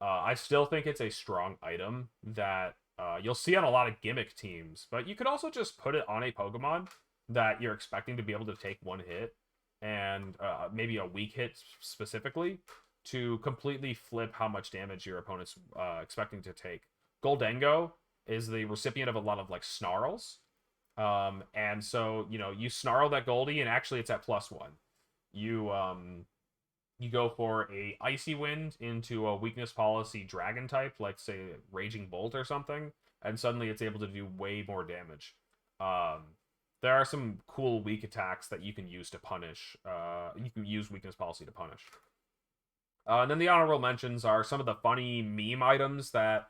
I still think it's a strong item that you'll see on a lot of gimmick teams, but you could also just put it on a Pokemon that you're expecting to be able to take one hit, and maybe a weak hit specifically, to completely flip how much damage your opponent's expecting to take. Goldengo is the recipient of a lot of like snarls, and so you snarl that Goldie, and actually it's at +1. You go for a Icy Wind into a Weakness Policy Dragon type, like say Raging Bolt or something, and suddenly it's able to do way more damage. There are some cool weak attacks that you can use to punish. You can use Weakness Policy to punish. And then the honorable mentions are some of the funny meme items that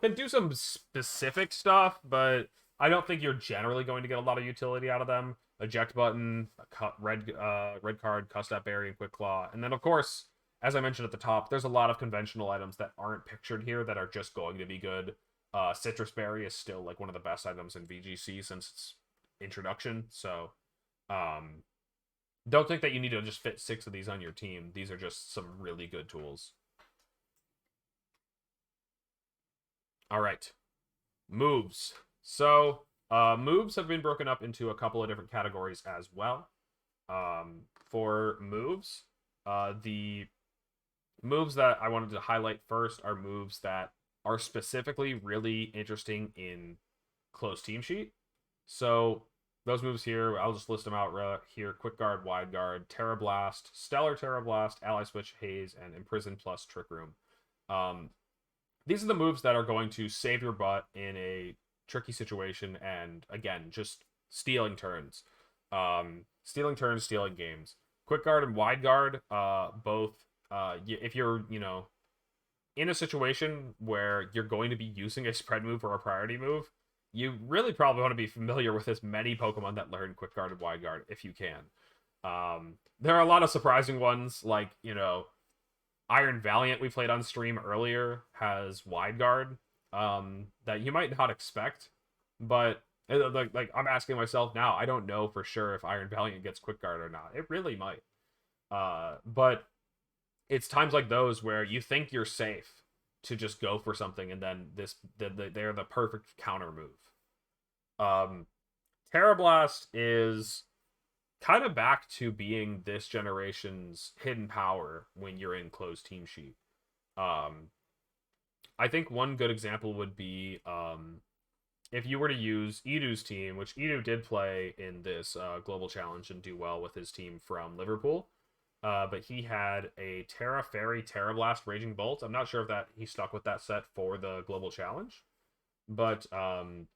can do some specific stuff, but I don't think you're generally going to get a lot of utility out of them. Eject Button, red card, Custap Berry, and Quick Claw. And then, of course, as I mentioned at the top, there's a lot of conventional items that aren't pictured here that are just going to be good. Citrus Berry is still like one of the best items in VGC, since it's introduction. So don't think that you need to just fit 6 of these on your team. These are just some really good tools. All right, moves. So moves have been broken up into a couple of different categories as well. For moves, the moves that I wanted to highlight first are moves that are specifically really interesting in close team sheet. So those moves here, I'll just list them out here: Quick Guard, Wide Guard, Terra Blast, Stellar Terra Blast, Ally Switch, Haze, and Imprison plus Trick Room. These are the moves that are going to save your butt in a tricky situation, and again, just stealing turns. Stealing turns, stealing games. Quick Guard and Wide Guard, both, if you're, in a situation where you're going to be using a spread move or a priority move, you really probably want to be familiar with as many Pokemon that learn Quick Guard and Wide Guard if you can. There are a lot of surprising ones, like, Iron Valiant we played on stream earlier has Wide Guard, that you might not expect, but like I'm asking myself now, I don't know for sure if Iron Valiant gets Quick Guard or not. It really might. But it's times like those where you think you're safe to just go for something, and then they're the perfect counter move. Terra Blast is kind of back to being this generation's hidden power when you're in closed team sheet. I think one good example would be if you were to use Edu's team, which Edu did play in this global challenge and do well with his team from Liverpool. But he had a Terra Fairy, Terra Blast, Raging Bolt. I'm not sure if that he stuck with that set for the global challenge, but the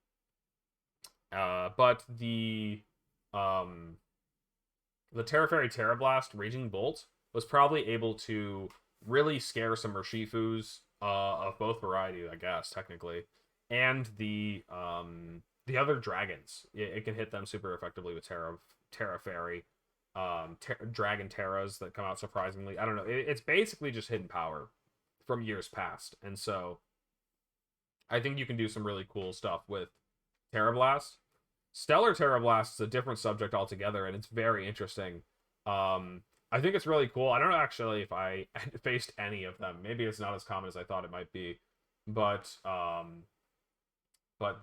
Terra Fairy, Terra Blast, Raging Bolt was probably able to really scare some Urshifus of both variety, I guess technically, and the other dragons. It can hit them super effectively with Terra Fairy. Dragon Terras that come out surprisingly. I don't know. It's basically just hidden power from years past. And so I think you can do some really cool stuff with Terra Blast. Stellar Terra Blast is a different subject altogether, and it's very interesting. I think it's really cool. I don't know actually if I faced any of them. Maybe it's not as common as I thought it might be. But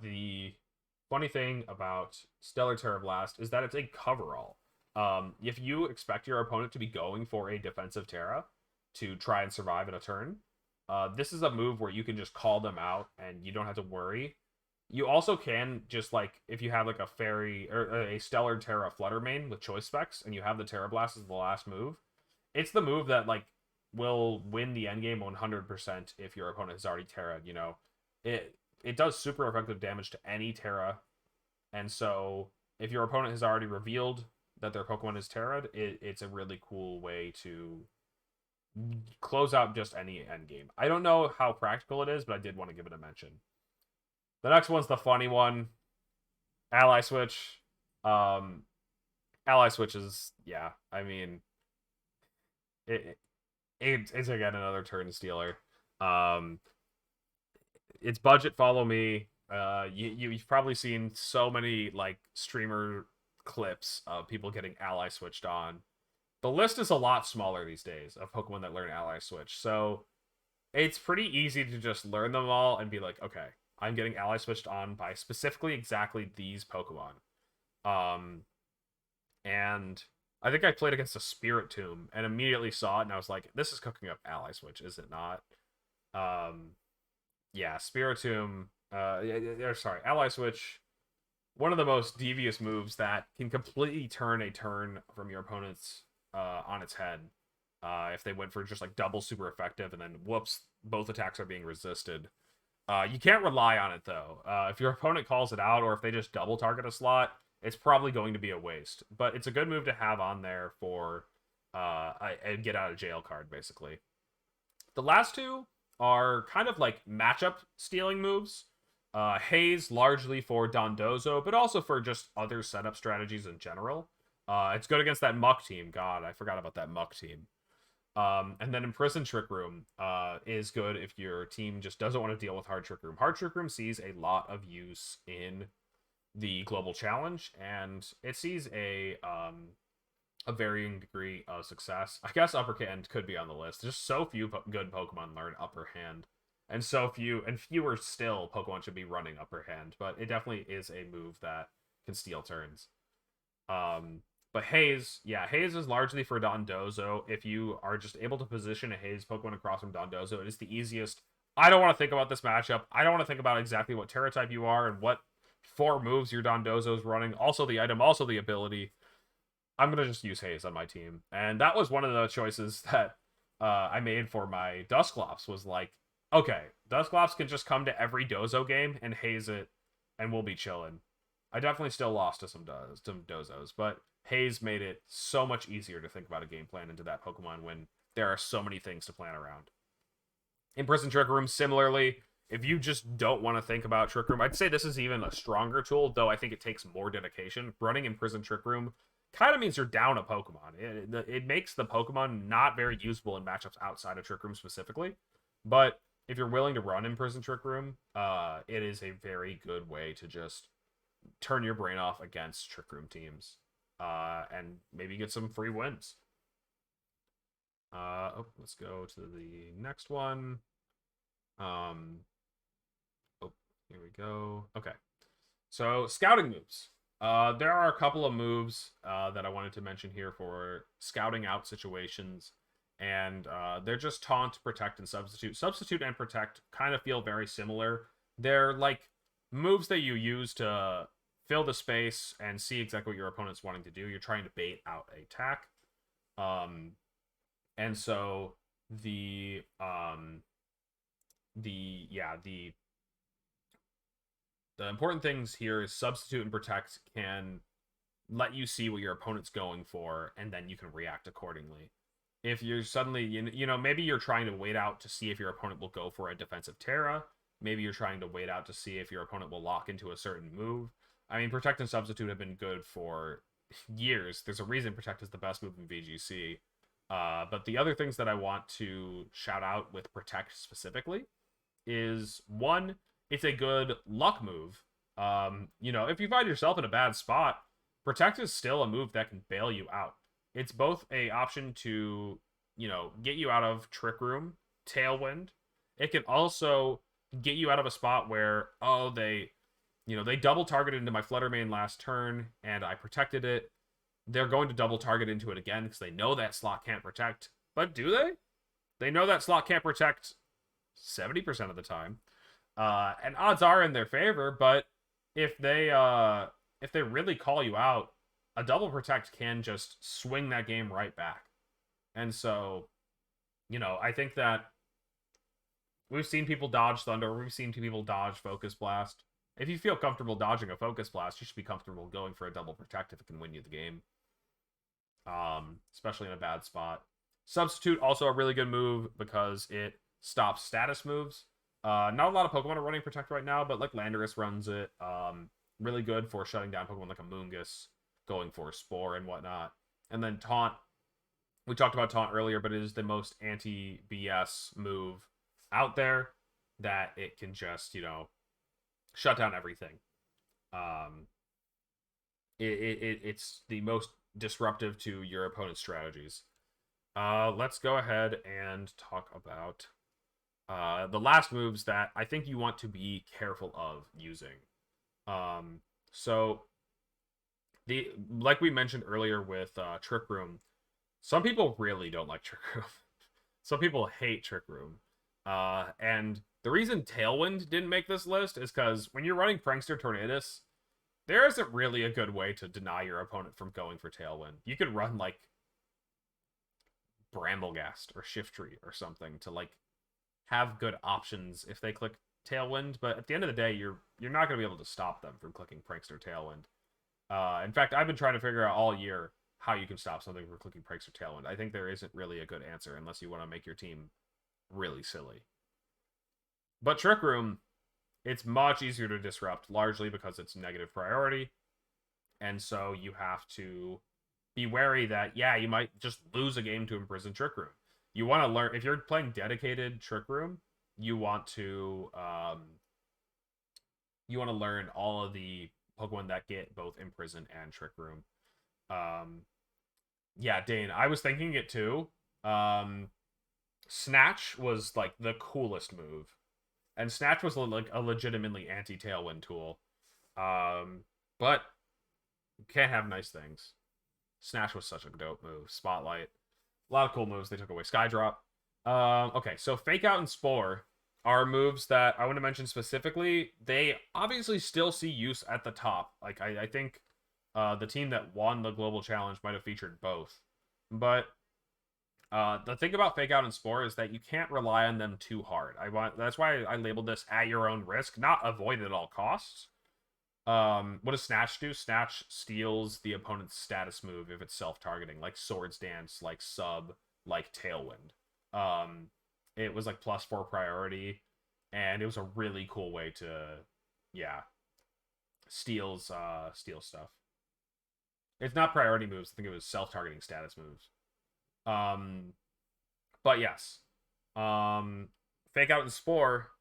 the funny thing about Stellar Terra Blast is that it's a coverall. If you expect your opponent to be going for a defensive Terra to try and survive in a turn, this is a move where you can just call them out and you don't have to worry. You also can just, like, if you have like a fairy or a Stellar Terra Flutter main with choice specs and you have the Terra Blast as the last move, it's the move that like will win the endgame 100% if your opponent has already Terra. It does super effective damage to any Terra, and so if your opponent has already revealed that their Pokemon is Terra'd, it's a really cool way to close out just any endgame. I don't know how practical it is, but I did want to give it a mention. The next one's the funny one. Ally Switch. Ally Switch is, yeah, I mean, it's again another turn stealer. It's budget follow me. You've probably seen so many like streamer clips of people getting Ally switched on. The list is a lot smaller these days of Pokemon that learn Ally Switch, so it's pretty easy to just learn them all and be like, okay, I'm getting Ally switched on by specifically exactly these Pokemon. And I think I played against a Spirit Tomb and immediately saw it, and I was like, this is cooking up Ally Switch, is it not? Yeah, Spirit Tomb, sorry, Ally Switch, one of the most devious moves that can completely turn a turn from your opponent's on its head. If they went for just like double super effective and then whoops, both attacks are being resisted. You can't rely on it though. If your opponent calls it out or if they just double target a slot, it's probably going to be a waste. But it's a good move to have on there for a get out of jail card, basically. The last two are kind of like matchup stealing moves. Haze largely for Dondozo, but also for just other setup strategies in general. It's good against that Muck team. God, I forgot about that Muck team. And then Imprison Trick Room is good if your team just doesn't want to deal with Hard Trick Room. Hard Trick Room sees a lot of use in the global challenge, and it sees a varying degree of success. I guess upper hand could be on the list. There's so few good Pokemon learn upper hand, and so few and fewer still Pokemon should be running upper hand. But it definitely is a move that can steal turns. But Haze, yeah, Haze is largely for Dondozo. If you are just able to position a Haze Pokemon across from Dondozo, it is the easiest. I don't want to think about this matchup. I don't want to think about exactly what Terra type you are and what 4 moves your Dondozo is running. Also the item, also the ability. I'm gonna just use Haze on my team, and that was one of the choices that I made for my Dusclops. Was like, okay, Dusclops can just come to every Dozo game and haze it, and we'll be chilling. I definitely still lost to some Dozos, but Haze made it so much easier to think about a game plan into that Pokemon when there are so many things to plan around. Imprison Trick Room, similarly, if you just don't want to think about Trick Room, I'd say this is even a stronger tool, though I think it takes more dedication. Running Imprison Trick Room kind of means you're down a Pokemon. It makes the Pokemon not very usable in matchups outside of Trick Room specifically, but if you're willing to run Imprison Trick Room, it is a very good way to just turn your brain off against Trick Room teams, and maybe get some free wins. Let's go to the next one. Oh, here we go. Okay. So, scouting moves. There are a couple of moves that I wanted to mention here for scouting out situations. And they're just Taunt, Protect, and Substitute. Substitute and Protect kind of feel very similar. They're like moves that you use to fill the space and see exactly what your opponent's wanting to do. You're trying to bait out a attack. And so the important things here is Substitute and Protect can let you see what your opponent's going for, and then you can react accordingly. If you're suddenly, maybe you're trying to wait out to see if your opponent will go for a defensive Terra. Maybe you're trying to wait out to see if your opponent will lock into a certain move. I mean, Protect and Substitute have been good for years. There's a reason Protect is the best move in VGC. But the other things that I want to shout out with Protect specifically is, one, it's a good luck move. If you find yourself in a bad spot, Protect is still a move that can bail you out. It's both a option to, get you out of Trick Room, Tailwind. It can also get you out of a spot where, they double targeted into my Fluttermane last turn, and I protected it. They're going to double target into it again because they know that slot can't protect. But do they? They know that slot can't protect 70% of the time. And odds are in their favor, but if they really call you out, a double protect can just swing that game right back. And so, I think that we've seen people dodge Thunder, we've seen people dodge Focus Blast. If you feel comfortable dodging a Focus Blast, you should be comfortable going for a double protect if it can win you the game. Especially in a bad spot. Substitute, also a really good move because it stops status moves. Not a lot of Pokemon are running Protect right now, but like Landorus runs it. Really good for shutting down Pokemon like a Moongus, going for Spore and whatnot. And then Taunt. We talked about Taunt earlier, but it is the most anti-BS move out there that it can just, shut down everything. It's the most disruptive to your opponent's strategies. Let's go ahead and talk about the last moves that I think you want to be careful of using. Like we mentioned earlier with Trick Room, some people really don't like Trick Room. Some people hate Trick Room. And the reason Tailwind didn't make this list is because when you're running Prankster Tornadus, there isn't really a good way to deny your opponent from going for Tailwind. You could run, like, Bramblegast or Shiftry or something to, like, have good options if they click Tailwind, but at the end of the day, you're not going to be able to stop them from clicking Prankster Tailwind. In fact, I've been trying to figure out all year how you can stop something from clicking Prankster Tailwind. I think there isn't really a good answer unless you want to make your team really silly. But Trick Room, it's much easier to disrupt, largely because it's negative priority. And so you have to be wary that, you might just lose a game to Imprison Trick Room. You want to learn, if you're playing dedicated Trick Room, you want to learn all of the Pokemon that get both Imprison and Trick Room. Um, yeah, Dane, I was thinking it too. Um, Snatch was like the coolest move, and Snatch was like a legitimately anti-Tailwind tool. Um, but you can't have nice things. Snatch was such a dope move. Spotlight, a lot of cool moves. They took away Skydrop. Okay, so Fake Out and Spore are moves that I want to mention specifically. They obviously still see use at the top. Like I think the team that won the global challenge might have featured both, but the thing about Fake Out and Spore is that you can't rely on them too hard. That's why I labeled this at your own risk, not avoid at all costs. What does Snatch do? Snatch steals the opponent's status move if it's self-targeting, like Swords Dance, like Sub, like Tailwind. Um, it was like +4 priority, and it was a really cool way to, yeah, steal stuff. It's not priority moves. I think it was self-targeting status moves. Um, but yes, Fake Out and Spore.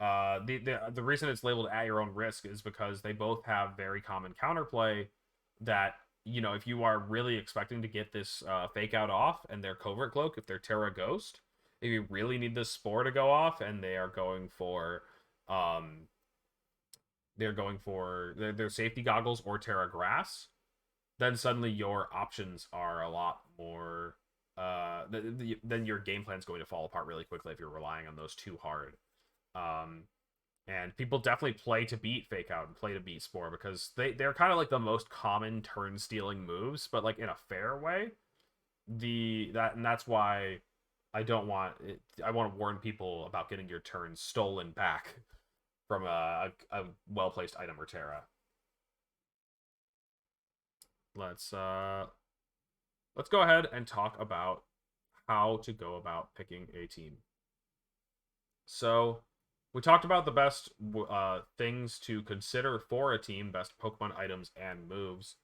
The reason it's labeled at your own risk is because they both have very common counterplay that, you know, if you are really expecting to get this Fake Out off and their Covert Cloak, if they're Terra Ghost, if you really need this Spore to go off and they are going for their safety goggles or Terra Grass, then suddenly your options are a lot more then your game plan is going to fall apart really quickly if you're relying on those too hard. Um, and people definitely play to beat Fake Out and play to beat Spore because they're kind of like the most common turn stealing moves, but like in a fair way. That's why I don't want it, I want to warn people about getting your turns stolen back from a well placed item or Terra. Let's let's go ahead and talk about how to go about picking a team. So we talked about the best things to consider for a team, best Pokemon items and moves,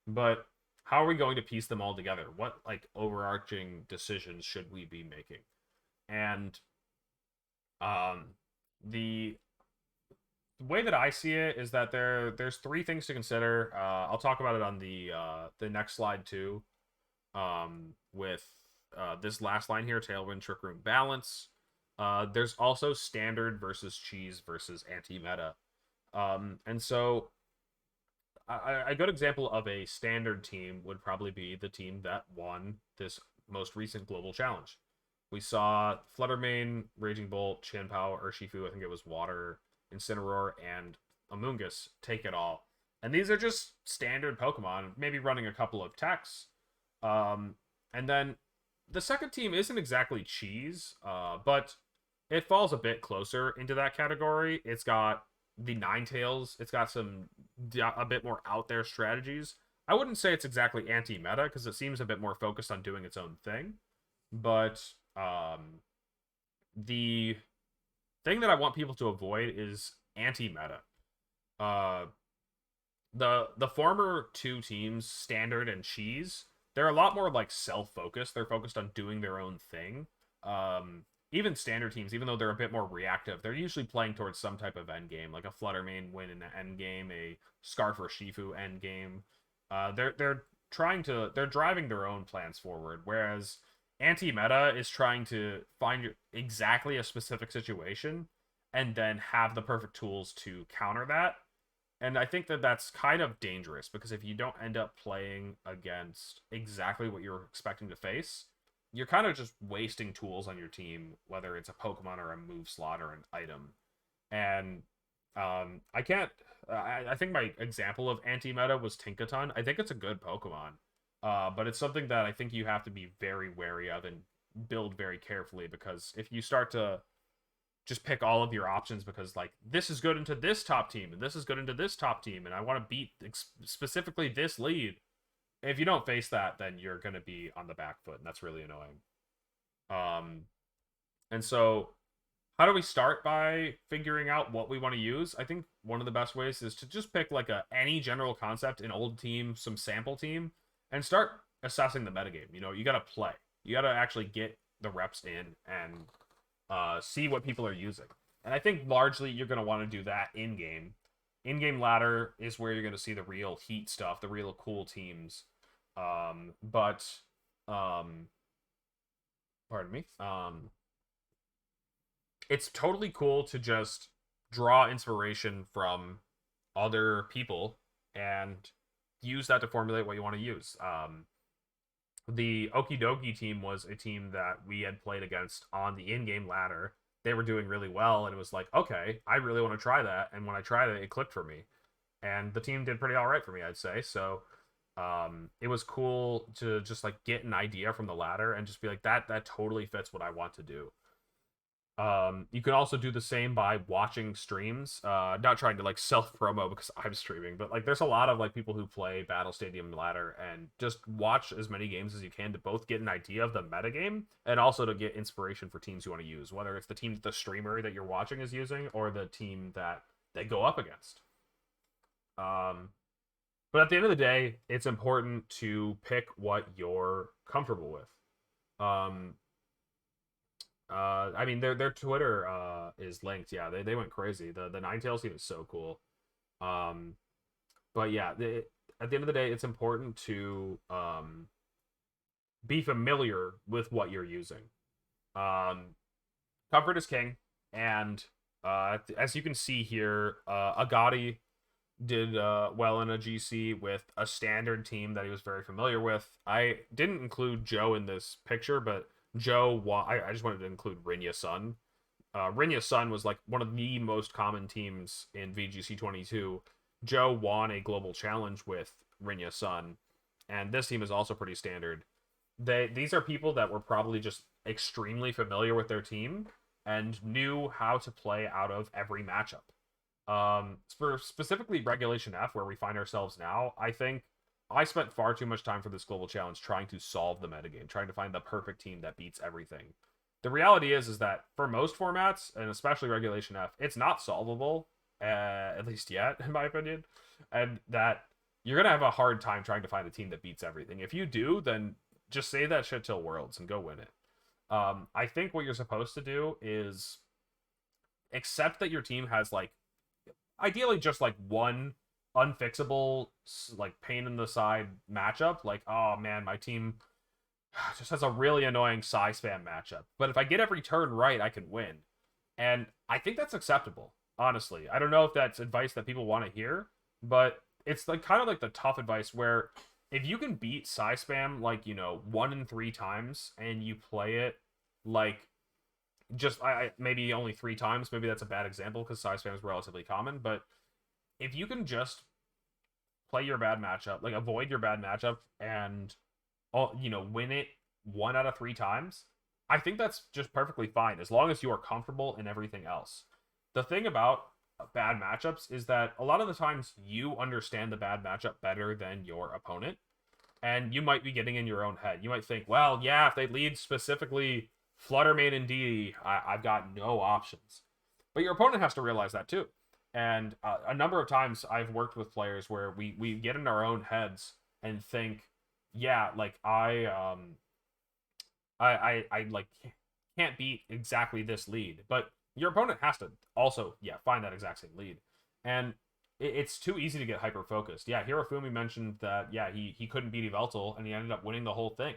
but how are we going to piece them all together? What like overarching decisions should we be making? And the way that I see it is that there's three things to consider. I'll talk about it on the next slide too. With this last line here, Tailwind, Trick Room, Balance. There's also standard versus cheese versus anti-meta. And so a good example of a standard team would probably be the team that won this most recent global challenge. We saw Fluttermane, Raging Bolt, Chien-Pao, Urshifu, I think it was Water, Incineroar, and Amoonguss take it all. And these are just standard Pokemon, maybe running a couple of techs. And then the second team isn't exactly cheese, but it falls a bit closer into that category. It's got the Ninetales. It's got a bit more out there strategies. I wouldn't say it's exactly anti-meta because it seems a bit more focused on doing its own thing. But the thing that I want people to avoid is anti-meta. The former two teams, Standard and Cheese, they're a lot more like self-focused. They're focused on doing their own thing. Even Standard teams, even though they're a bit more reactive, they're usually playing towards some type of end game, like a Fluttermane win in the end game, a Scarf or Shifu end game. They're driving their own plans forward, whereas anti-meta is trying to find exactly a specific situation and then have the perfect tools to counter that. And I think that that's kind of dangerous because if you don't end up playing against exactly what you're expecting to face, you're kind of just wasting tools on your team, whether it's a Pokemon or a move slot or an item. And I can't. I think my example of anti-meta was Tinkaton. I think it's a good Pokemon, but it's something that I think you have to be very wary of and build very carefully because if you start to just pick all of your options because like this is good into this top team and this is good into this top team and I want to beat specifically this lead. If you don't face that, then you're going to be on the back foot and that's really annoying. And so how do we start by figuring out what we want to use? I think one of the best ways is to just pick like any general concept, an old team, some sample team, and start assessing the metagame. You know, you got to play. You got to actually get the reps in and see what people are using. And I think largely you're going to want to do that in game. In-game ladder is where you're going to see the real heat stuff, the real cool teams. But pardon me. It's totally cool to just draw inspiration from other people and use that to formulate what you want to use. The Okie Dokie team was a team that we had played against on the in-game ladder. They were doing really well, and it was like, okay, I really want to try that. And when I tried it, it clicked for me, and the team did pretty all right for me, I'd say. So, it was cool to just like get an idea from the ladder and just be like, that totally fits what I want to do. You can also do the same by watching streams. Not trying to like self promo because I'm streaming, but like there's a lot of like people who play Battle Stadium Ladder and just watch as many games as you can to both get an idea of the metagame and also to get inspiration for teams you want to use, whether it's the team that the streamer that you're watching is using or the team that they go up against. But at the end of the day, it's important to pick what you're comfortable with. Um, I mean, their Twitter is linked. Yeah, they went crazy. The Ninetales team is so cool. Um, but yeah, at the end of the day, it's important to be familiar with what you're using. Um, Comfort is king, and as you can see here, Agati did well in a GC with a standard team that he was very familiar with. I didn't include Joe in this picture, but I just wanted to include Rinya Sun. Rinya Sun was like one of the most common teams in VGC 22. Joe won a global challenge with Rinya Sun, and this team is also pretty standard. These are people that were probably just extremely familiar with their team and knew how to play out of every matchup. For specifically Regulation F, where we find ourselves now, I think I spent far too much time for this global challenge trying to solve the metagame, trying to find the perfect team that beats everything. The reality is that for most formats, and especially Regulation F, it's not solvable, at least yet, in my opinion, and that you're gonna have a hard time trying to find a team that beats everything. If you do, then just save that shit till Worlds and go win it. I think what you're supposed to do is accept that your team has like ideally just like one unfixable like pain in the side matchup. Like, oh man, my team just has a really annoying Psy spam matchup, but if I get every turn right, I can win. And I think that's acceptable, honestly. I don't know if that's advice that people want to hear, but it's like kind of like the tough advice where if you can beat Psy spam like, 1 in 3 times and you play it like just I maybe only 3 times, maybe that's a bad example because Psy spam is relatively common, but if you can just play your bad matchup, like avoid your bad matchup and win it 1 out of 3 times, I think that's just perfectly fine as long as you are comfortable in everything else. The thing about bad matchups is that a lot of the times you understand the bad matchup better than your opponent, and you might be getting in your own head. You might think, well, yeah, if they lead specifically Fluttermane and D, I've got no options. But your opponent has to realize that too. And a number of times I've worked with players where we get in our own heads and think, yeah, like I like can't beat exactly this lead, but your opponent has to also find that exact same lead, and it's too easy to get hyper focused. Yeah, Hirofumi mentioned that he couldn't beat Yveltal and he ended up winning the whole thing.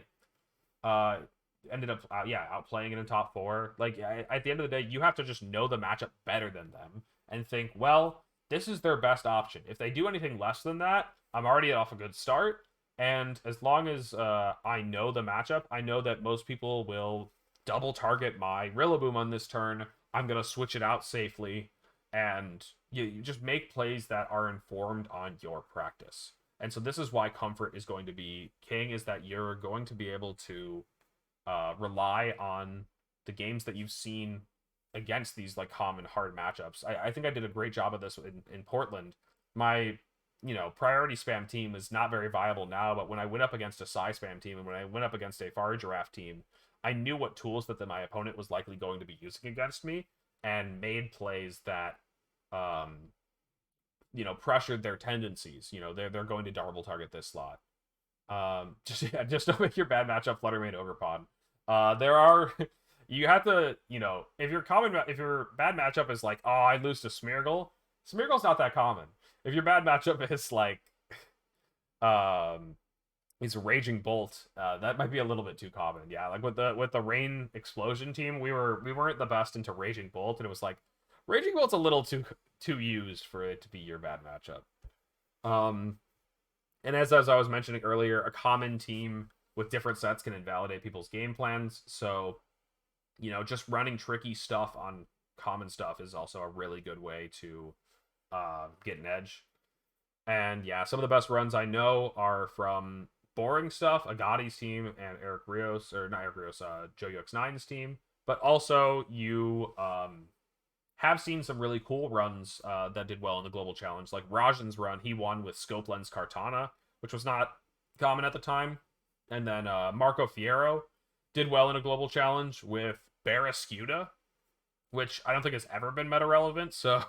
Ended up outplaying it in top 4. Like at the end of the day, you have to just know the matchup better than them and think, well, this is their best option. If they do anything less than that, I'm already off a good start. And as long as I know the matchup, I know that most people will double target my Rillaboom on this turn. I'm going to switch it out safely. And you just make plays that are informed on your practice. And so this is why comfort is going to be king, is that you're going to be able to rely on the games that you've seen against these like common hard matchups. I think I did a great job of this in Portland. My priority spam team is not very viable now, but when I went up against a Psy spam team and when I went up against a Far Giraffe team, I knew what tools that my opponent was likely going to be using against me and made plays that pressured their tendencies. They're going to double target this slot. Just don't make your bad matchup Fluttermane Overpod. There are you have to, if your bad matchup is like, oh, I lose to Smeargle, Smeargle's not that common. if your bad matchup is like um is Raging Bolt, that might be a little bit too common. Yeah, like with the Rain Explosion team, we weren't the best into Raging Bolt, and it was like Raging Bolt's a little too used for it to be your bad matchup. Um, and as I was mentioning earlier, a common team with different sets can invalidate people's game plans. So just running tricky stuff on common stuff is also a really good way to get an edge. And yeah, some of the best runs I know are from boring stuff, Agati's team and Eric Rios, or not Eric Rios, Joe UX9's team. But also, you have seen some really cool runs that did well in the Global Challenge. Like Rajan's run, he won with Scope Lens Cartana, which was not common at the time. And then Marco Fierro did well in a Global Challenge with Barrascuda, which I don't think has ever been meta relevant. So,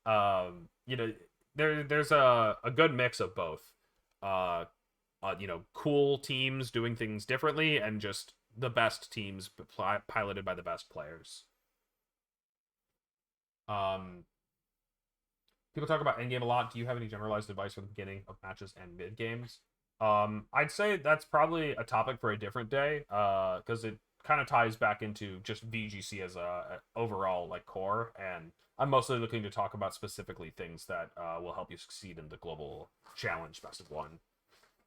um, you know, there's a good mix of both. Cool teams doing things differently and just the best teams piloted by the best players. Um, People talk about endgame a lot. Do you have any generalized advice for the beginning of matches and mid games? I'd say that's probably a topic for a different day, because it kind of ties back into just VGC as a overall like core, and I'm mostly looking to talk about specifically things that will help you succeed in the global challenge best of one.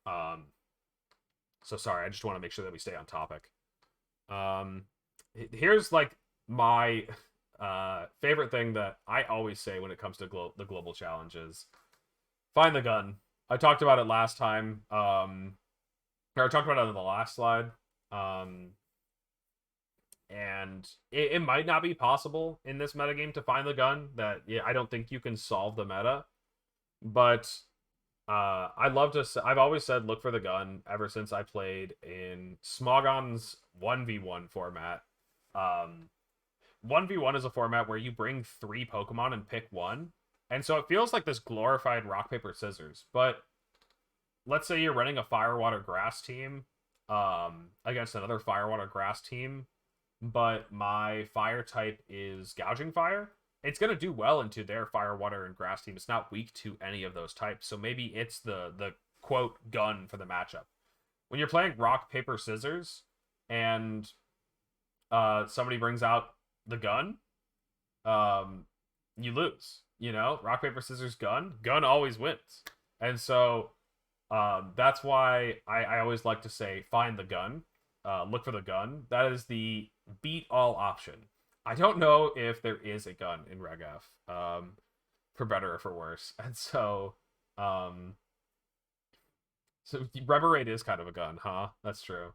Um, so sorry, I just want to make sure that we stay on topic. Um, Here's like my favorite thing that I always say when it comes to the global challenges: find the gun. I talked about it last time. Or I talked about it on the last slide. Um, and it might not be possible in this metagame to find the gun. That yeah, I don't think you can solve the meta, but I love to. I've always said look for the gun ever since I played in Smogon's 1v1 format. 1v1 is a format where you bring 3 Pokemon and pick one. And so it feels like this glorified rock, paper, scissors. But let's say you're running a fire, water, grass team against another fire, water, grass team, but my fire type is gouging fire. It's going to do well into their fire, water, and grass team. It's not weak to any of those types. So maybe it's the quote gun for the matchup. When you're playing rock, paper, scissors, and somebody brings out the gun, you lose. Rock, paper, scissors, gun. Gun always wins. And so that's why I always like to say find the gun. Look for the gun. That is the beat all option. I don't know if there is a gun in Reg F, for better or for worse. And so Reverate is kind of a gun, huh? That's true.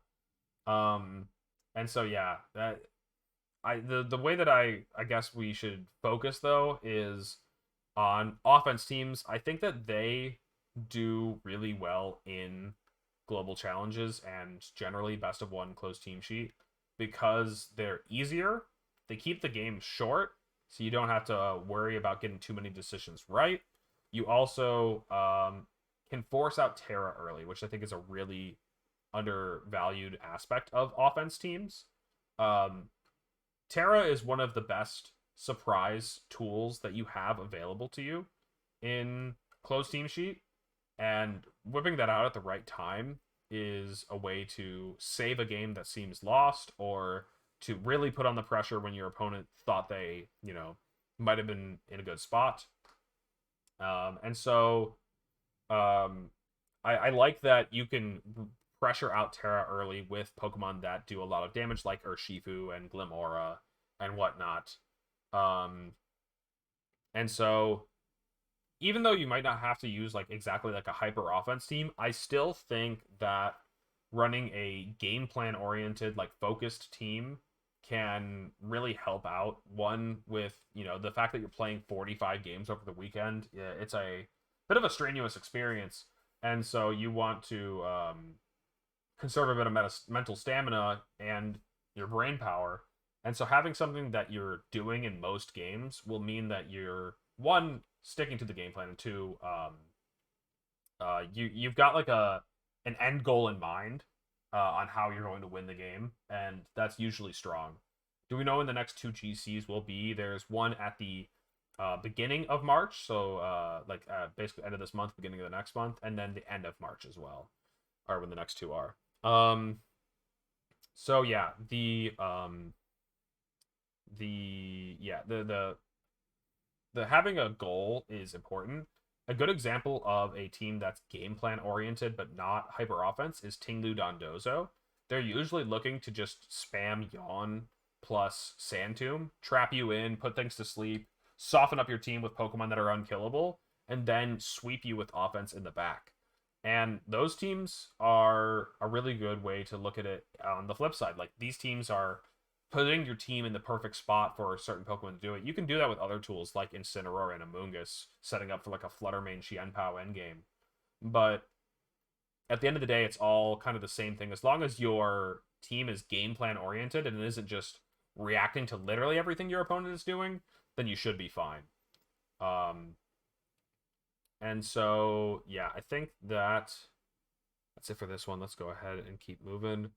Um, and so yeah, the way that I guess we should focus though is on offense teams. I think that they do really well in global challenges and generally best of one closed team sheet because they're easier. They keep the game short, so you don't have to worry about getting too many decisions right. You also can force out Terra early, which I think is a really undervalued aspect of offense teams. Um, Terra is one of the best surprise tools that you have available to you in closed team sheet, and whipping that out at the right time is a way to save a game that seems lost or to really put on the pressure when your opponent thought they, might have been in a good spot. And so I like that you can pressure out Terra early with Pokemon that do a lot of damage, like Urshifu and Glimmora and whatnot. Um, and so even though you might not have to use like exactly like a hyper offense team, I still think that running a game plan oriented, like focused team can really help out. One with, the fact that you're playing 45 games over the weekend, it's a bit of a strenuous experience. And so you want to conserve a bit of mental stamina and your brain power. And so having something that you're doing in most games will mean that you're, one, sticking to the game plan, and two, you've got like an end goal in mind on how you're going to win the game, and that's usually strong. Do we know when the next 2 GCs will be? There's one at the beginning of March, so basically end of this month, beginning of the next month, and then the end of March as well, are when the next two are. So yeah, the having a goal is important. A good example of a team that's game plan oriented but not hyper offense is Tinglu Dondozo. They're usually looking to just spam Yawn plus Sand Tomb, trap you in, put things to sleep, soften up your team with Pokemon that are unkillable, and then sweep you with offense in the back. And those teams are a really good way to look at it on the flip side. Like, these teams are putting your team in the perfect spot for a certain Pokemon to do it. You can do that with other tools like Incineroar and Amoonguss, setting up for like a Fluttermane Qianpao endgame. But at the end of the day, it's all kind of the same thing. As long as your team is game plan oriented and it isn't just reacting to literally everything your opponent is doing, then you should be fine. Um, and so, yeah, I think that's it for this one. Let's go ahead and keep moving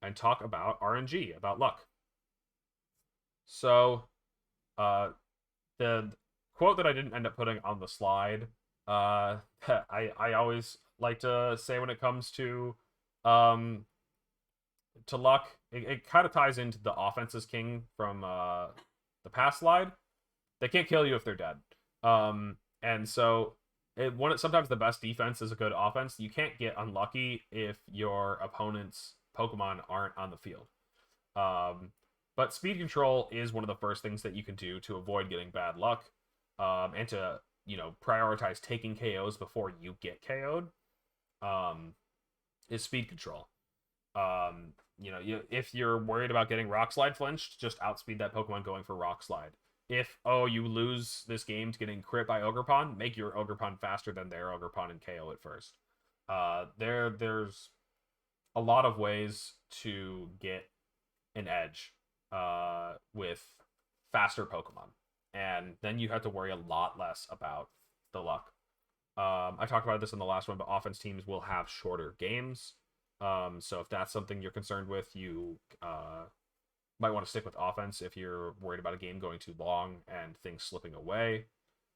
and talk about RNG, about luck. So, the quote that I didn't end up putting on the slide, I always like to say when it comes um to luck, it kind of ties into the offense is king from the past slide. They can't kill you if they're dead. And so sometimes the best defense is a good offense. You can't get unlucky if your opponent's Pokemon aren't on the field. Um, but speed control is one of the first things that you can do to avoid getting bad luck, and to prioritize taking KOs before you get KO'd. Is speed control. If you're worried about getting Rock Slide flinched, just outspeed that Pokemon going for Rock Slide. If you lose this game to getting crit by Ogerpon, make your Ogerpon faster than their Ogerpon and KO it first. There's a lot of ways to get an edge with faster Pokemon, and then you have to worry a lot less about the luck. I talked about this in the last one, but offense teams will have shorter games. So if that's something you're concerned with, you might want to stick with offense if you're worried about a game going too long and things slipping away.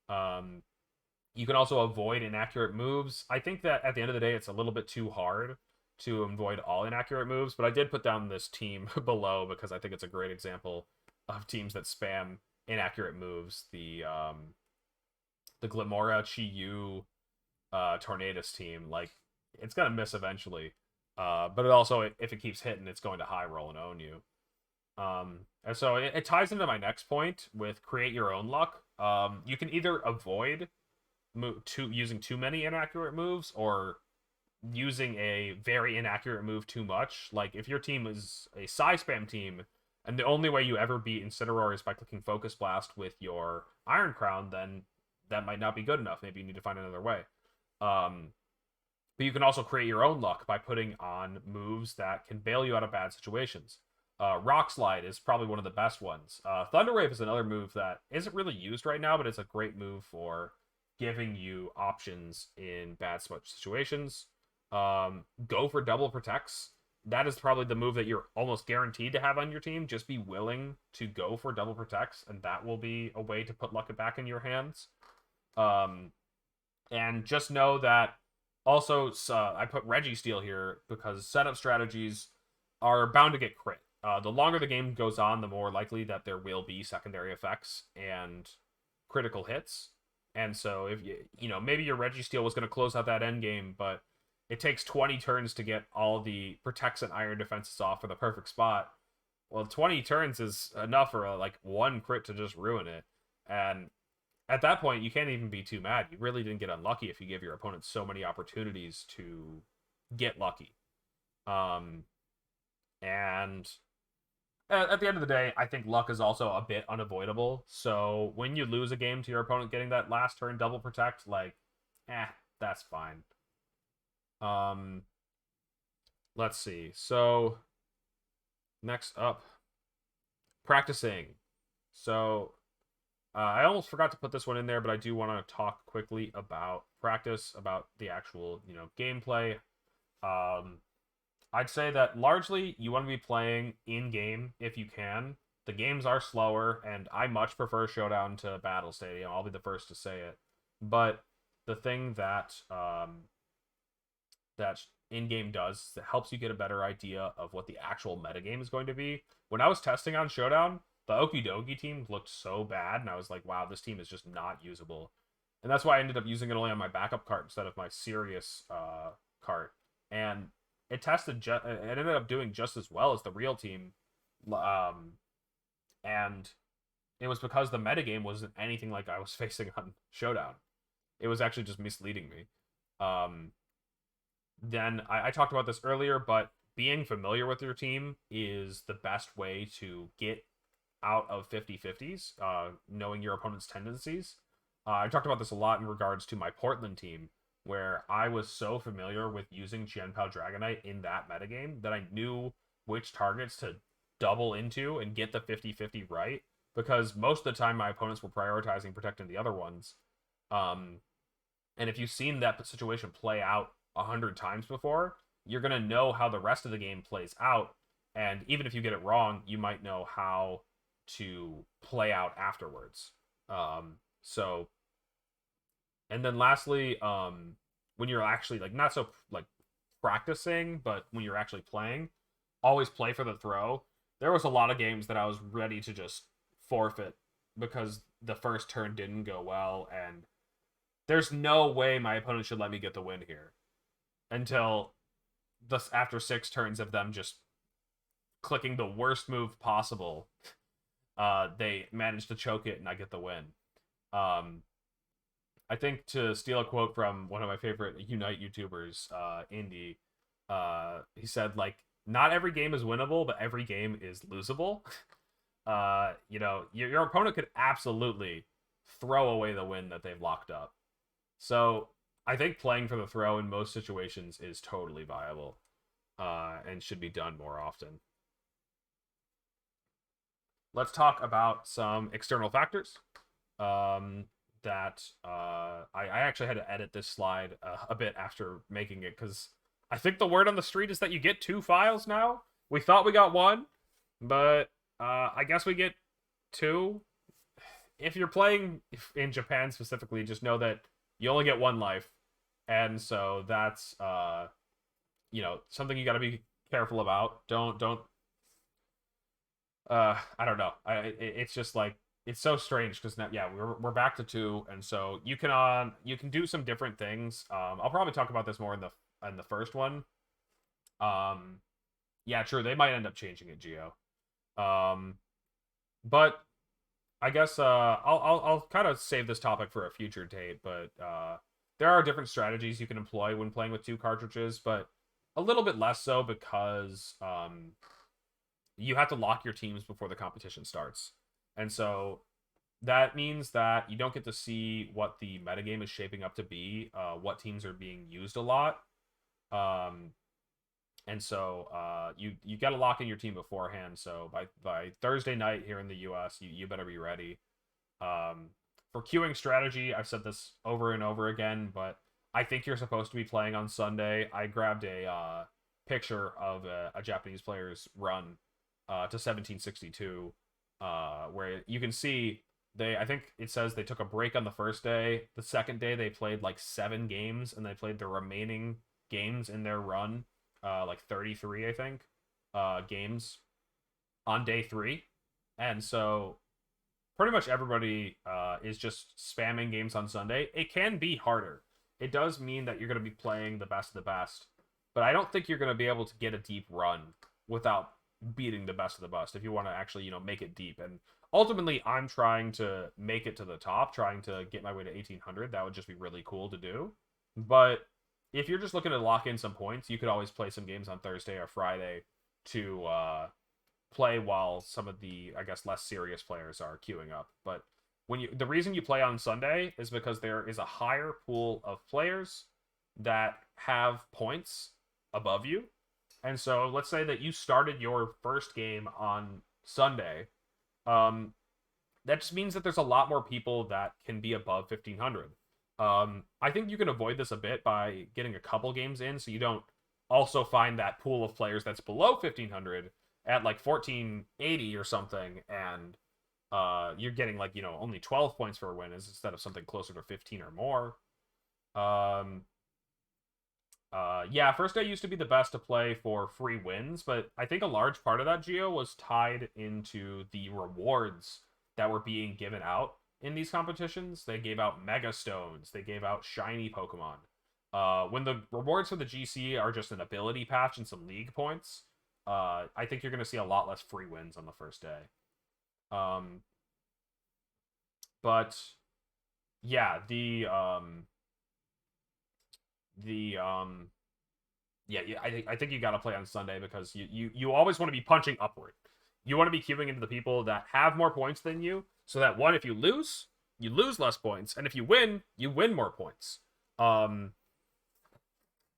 You can also avoid inaccurate moves. I think that at the end of the day, it's a little bit too hard to avoid all inaccurate moves, but I did put down this team below because I think it's a great example of teams that spam inaccurate moves. The Glimora Chi-Yu Tornadus team, like, it's gonna miss eventually. But it also, if it keeps hitting, it's going to high roll and own you. And so it ties into my next point with create your own luck. You can either avoid using too many inaccurate moves, or using a very inaccurate move too much. Like, if your team is a Psy Spam team, and the only way you ever beat Incineroar is by clicking Focus Blast with your Iron Crown, then that might not be good enough. Maybe you need to find another way. But you can also create your own luck by putting on moves that can bail you out of bad situations. Rock Slide is probably one of the best ones. Thunder Wave is another move that isn't really used right now, but it's a great move for giving you options in bad situations. Go for double protects. That is probably the move that you're almost guaranteed to have on your team. Just be willing to go for double protects, and that will be a way to put luck back in your hands. And just know that also, I put Registeel here because setup strategies are bound to get crit. The longer the game goes on, the more likely that there will be secondary effects and critical hits. And so if maybe your Registeel was going to close out that end game, but it takes 20 turns to get all the protects and iron defenses off for the perfect spot. Well, 20 turns is enough for one crit to just ruin it. And at that point, you can't even be too mad. You really didn't get unlucky if you give your opponent so many opportunities to get lucky. And at the end of the day, I think luck is also a bit unavoidable. So when you lose a game to your opponent getting that last turn double protect, that's fine. Let's see. So next up, practicing. So I almost forgot to put this one in there, but I do want to talk quickly about practice, about the actual, gameplay. I'd say that largely you want to be playing in game if you can. The games are slower, and I much prefer Showdown to Battle Stadium. I'll be the first to say it. But the thing that in-game does that helps you get a better idea of what the actual metagame is going to be. When I was testing on Showdown, the Okie Dokie team looked so bad, and I was like, wow, this team is just not usable. And that's why I ended up using it only on my backup cart instead of my serious cart. And it ended up doing just as well as the real team. Um, and it was because the metagame wasn't anything like I was facing on Showdown. It was actually just misleading me. Um, then I talked about this earlier, but being familiar with your team is the best way to get out of 50-50s, knowing your opponent's tendencies. I talked about this a lot in regards to my Portland team, where I was so familiar with using Qianpao Dragonite in that metagame that I knew which targets to double into and get the 50-50 right, because most of the time my opponents were prioritizing protecting the other ones. And if you've seen that situation play out 100 times before, you're going to know how the rest of the game plays out. And even if you get it wrong, you might know how to play out afterwards. So, and then lastly, when you're actually like not so like practicing, but when you're actually playing, always play for the throw. There was a lot of games that I was ready to just forfeit because the first turn didn't go well, and there's no way my opponent should let me get the win here until this after 6 turns of them just clicking the worst move possible. They managed to choke it and I get the win. I think to steal a quote from one of my favorite Unite YouTubers, Indy, he said, like, not every game is winnable, but every game is losable. Your opponent could absolutely throw away the win that they've locked up. So I think playing for the throw in most situations is totally viable, and should be done more often. Let's talk about some external factors. That I actually had to edit this slide a bit after making it, because I think the word on the street is that you get 2 files now. We thought we got 1, but I guess we get 2. If you're playing in Japan specifically, just know that you only get 1 life, and so that's something you got to be careful about. Don't I don't know. It's just like, it's so strange because now, yeah, we're back to 2, and so you can do some different things. I'll probably talk about this more in the first one. Yeah, true. They might end up changing it, Geo. But I guess I'll kind of save this topic for a future date. But there are different strategies you can employ when playing with 2 cartridges, but a little bit less so because you have to lock your teams before the competition starts. And so that means that you don't get to see what the metagame is shaping up to be, what teams are being used a lot. And so you got to lock in your team beforehand. So by Thursday night here in the US, you better be ready. For queuing strategy, I've said this over and over again, but I think you're supposed to be playing on Sunday. I grabbed a picture of a Japanese player's run to 1762, where you can see I think it says they took a break on the first day. The second day they played like 7 games, and they played the remaining games in their run, like 33, I think, games on day 3. And so pretty much everybody is just spamming games on Sunday. It can be harder. It does mean that you're going to be playing the best of the best, but I don't think you're going to be able to get a deep run without beating the best of the best if you want to actually, make it deep. And ultimately, I'm trying to make it to the top, trying to get my way to 1800. That would just be really cool to do. But if you're just looking to lock in some points, you could always play some games on Thursday or Friday to play while some of the, I guess, less serious players are queuing up. But the reason you play on Sunday is because there is a higher pool of players that have points above you. And so let's say that you started your first game on Sunday. That just means that there's a lot more people that can be above 1500. I think you can avoid this a bit by getting a couple games in, so you don't also find that pool of players that's below 1500, at like 1480 or something, and you're getting like, only 12 points for a win instead of something closer to 15 or more. Um, yeah, first day used to be the best to play for free wins, but I think a large part of that, Geo, was tied into the rewards that were being given out in these competitions. They gave out Mega Stones, they gave out shiny Pokemon. When the rewards for the GC are just an ability patch and some league points, I think you're going to see a lot less free wins on the first day. But yeah, the yeah, I think you got to play on Sunday because you always want to be punching upward. You want to be queuing into the people that have more points than you, so that one, if you lose less points, and if you win more points. Um,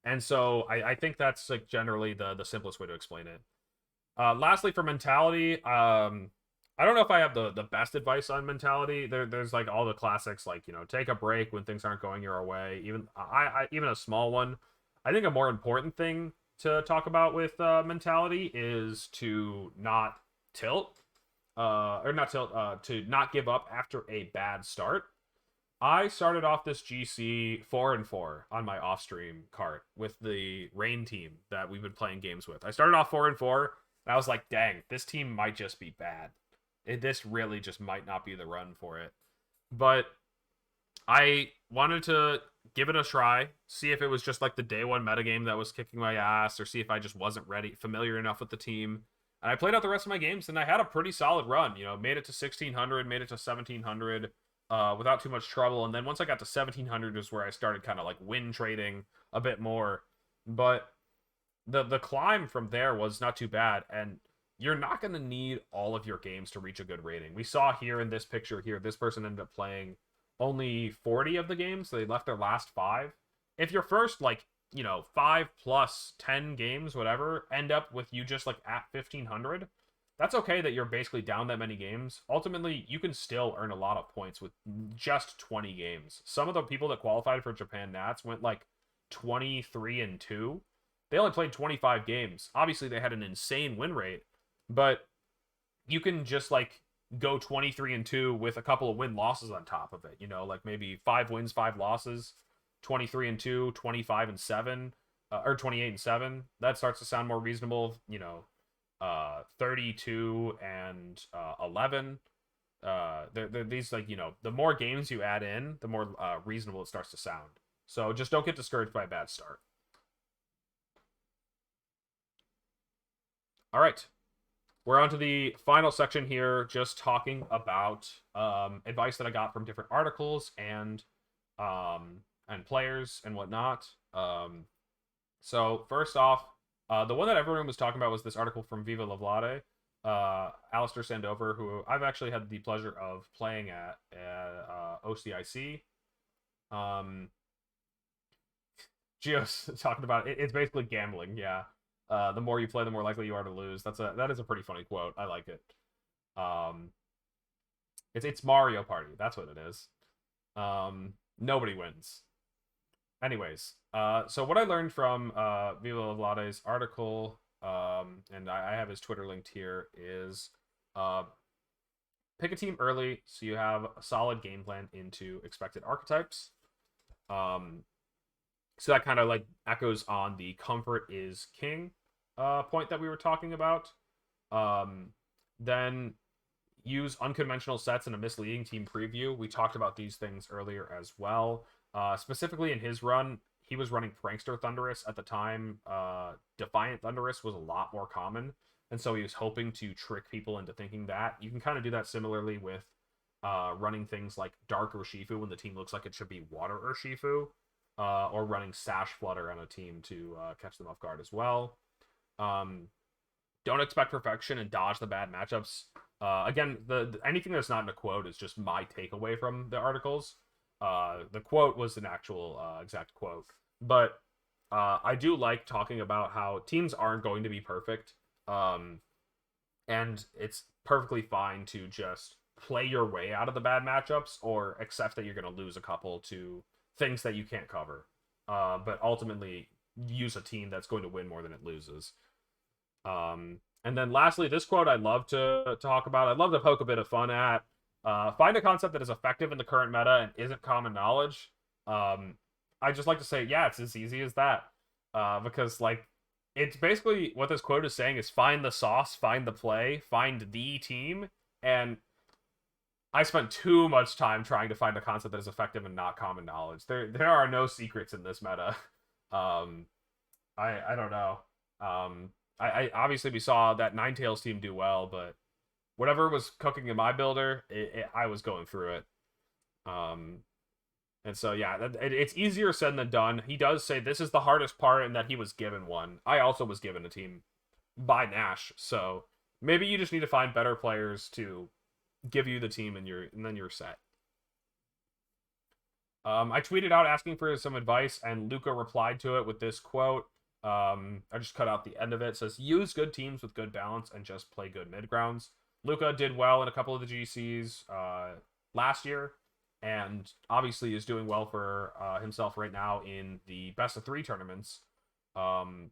and so I think that's like generally the simplest way to explain it. Lastly, for mentality, I don't know if I have the best advice on mentality. There's like all the classics, like take a break when things aren't going your way. Even a small one. I think a more important thing to talk about with mentality is to not tilt, or not tilt, to not give up after a bad start. I started off this GC 4-4 on my off-stream cart with the Rain team that we've been playing games with. I started off 4-4, and I was like, dang, this team might just be bad. This really just might not be the run for it. But I wanted to give it a try, see if it was just like the day one metagame that was kicking my ass, or see if I just wasn't familiar enough with the team. And I played out the rest of my games, and I had a pretty solid run. Made it to 1600, made it to 1700, without too much trouble. And then once I got to 1700 is where I started kind of like win trading a bit more. But the climb from there was not too bad, and you're not going to need all of your games to reach a good rating. We saw here in this picture here, this person ended up playing only 40 of the games, so they left their last 5. If your first, like, 5 plus 10 games, whatever, end up with you just, like, at 1500, that's okay that you're basically down that many games. Ultimately, you can still earn a lot of points with just 20 games. Some of the people that qualified for Japan Nats went, like, 23-2. They only played 25 games. Obviously, they had an insane win rate, but you can just, like, go 23-2 with a couple of win losses on top of it. Like maybe 5 wins, 5 losses, 23-2, 25-7, or 28-7. That starts to sound more reasonable. 32-11. These, like, the more games you add in, the more reasonable it starts to sound. So just don't get discouraged by a bad start. All right. We're on to the final section here, just talking about advice that I got from different articles and players and whatnot. So first off, the one that everyone was talking about was this article from Viva La Vlade, Alistair Sandover, who I've actually had the pleasure of playing at OCIC. Gio's talking about it. It's basically gambling, yeah. The more you play, the more likely you are to lose. That is a pretty funny quote. I like it. It's Mario Party. That's what it is. Nobody wins. Anyways, so what I learned from Viva Vlade's article, and I have his Twitter linked here, is pick a team early so you have a solid game plan into expected archetypes. So that kind of like echoes on the comfort is king point that we were talking about. Then use unconventional sets in a misleading team preview. We talked about these things earlier as well. Specifically in his run, he was running Prankster Thunderous at the time. Defiant Thunderous was a lot more common, and so he was hoping to trick people into thinking that. You can kind of do that similarly with running things like Dark Urshifu when the team looks like it should be Water Urshifu, or running Sash Flutter on a team to catch them off guard as well. Don't expect perfection and dodge the bad matchups. Again, anything that's not in a quote is just my takeaway from the articles. The quote was an actual exact quote, but I do like talking about how teams aren't going to be perfect, and it's perfectly fine to just play your way out of the bad matchups or accept that you're going to lose a couple to things that you can't cover, but ultimately use a team that's going to win more than it loses. And then lastly, this quote I love to talk about. I'd love to poke a bit of fun at. Find a concept that is effective in the current meta and isn't common knowledge. Um, I just like to say, yeah, it's as easy as that. Because like it's basically what this quote is saying is find the sauce, find the play, find the team, and I spent too much time trying to find a concept that is effective and not common knowledge. There are no secrets in this meta. Um, I don't know. I obviously we saw that Ninetales team do well, but whatever was cooking in my builder, I was going through it. Um, and so yeah, it's easier said than done. He does say this is the hardest part, and that he was given one. I also was given a team by Nash, so maybe you just need to find better players to give you the team, and then you're set. I tweeted out asking for some advice, and Luca replied to it with this quote. I just cut out the end of it. It says, use good teams with good balance and just play good mid grounds. Luca did well in a couple of the GCs last year, and obviously is doing well for himself right now in the best of three tournaments. And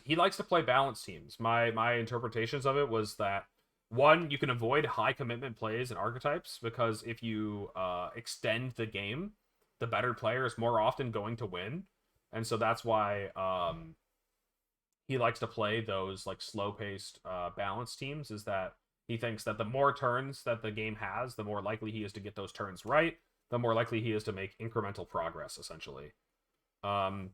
he likes to play balanced teams. My interpretations of it was that one, you can avoid high commitment plays and archetypes because if you extend the game, the better player is more often going to win, and so that's why he likes to play those like slow paced balanced teams. Is that he thinks that the more turns that the game has, the more likely he is to get those turns right, the more likely he is to make incremental progress, essentially. Um,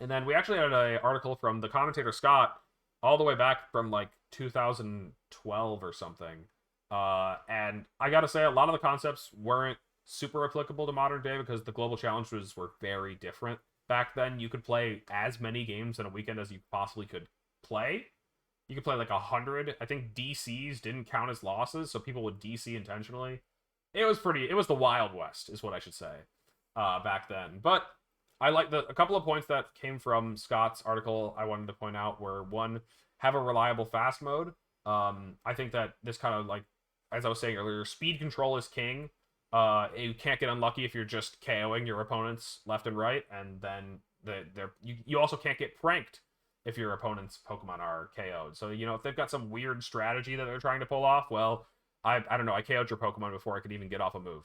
and then we actually had an article from the commentator Scott all the way back from like 2012 or something. And I gotta say, a lot of the concepts weren't super applicable to modern day because the global challenges were very different. Back then, you could play as many games in a weekend as you possibly could play. You could play like 100. I think DCs didn't count as losses, so people would DC intentionally. It was the Wild West, is what I should say, back then. But I like a couple of points that came from Scott's article I wanted to point out were one, have a reliable fast mode. I think that this kind of like, as I was saying earlier, speed control is king. You can't get unlucky if you're just KOing your opponents left and right, and then you also can't get pranked if your opponent's Pokemon are KO'd. So if they've got some weird strategy that they're trying to pull off, well, I don't know. I KO'd your Pokemon before I could even get off a move.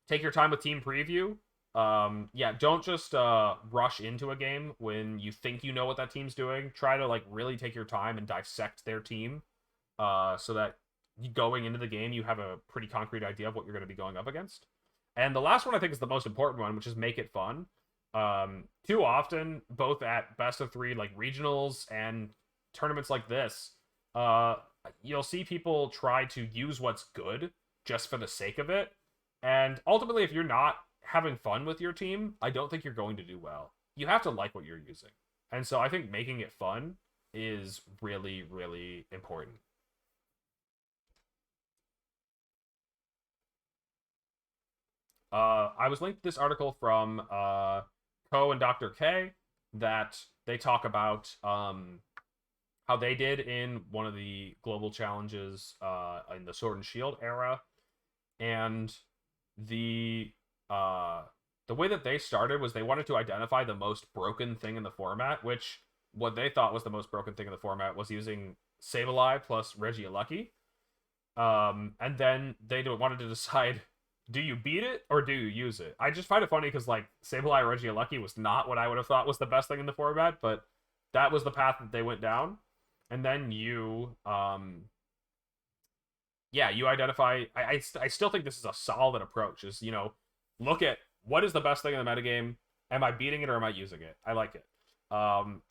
Take your time with team preview. Yeah, don't just rush into a game when you think you know what that team's doing. Try to like really take your time and dissect their team, so that going into the game you have a pretty concrete idea of what you're going to be going up against. And the last one I think is the most important one, which is make it fun. Too often, both at best of three like regionals and tournaments like this, you'll see people try to use what's good just for the sake of it. And ultimately, if you're not having fun with your team, I don't think you're going to do well. You have to like what you're using. And so I think making it fun is really, really important. I was linked to this article from Co and Dr. K that they talk about how they did in one of the global challenges in the Sword and Shield era. And the way that they started was they wanted to identify the most broken thing in the format, which what they thought was the most broken thing in the format was using Sableye plus Regieleki. And then they wanted to decide, do you beat it or do you use it? I just find it funny because like Sableye Regieleki was not what I would have thought was the best thing in the format, but that was the path that they went down. And then you identify. I still think this is a solid approach. Is look at what is the best thing in the metagame. Am I beating it or am I using it? I like it.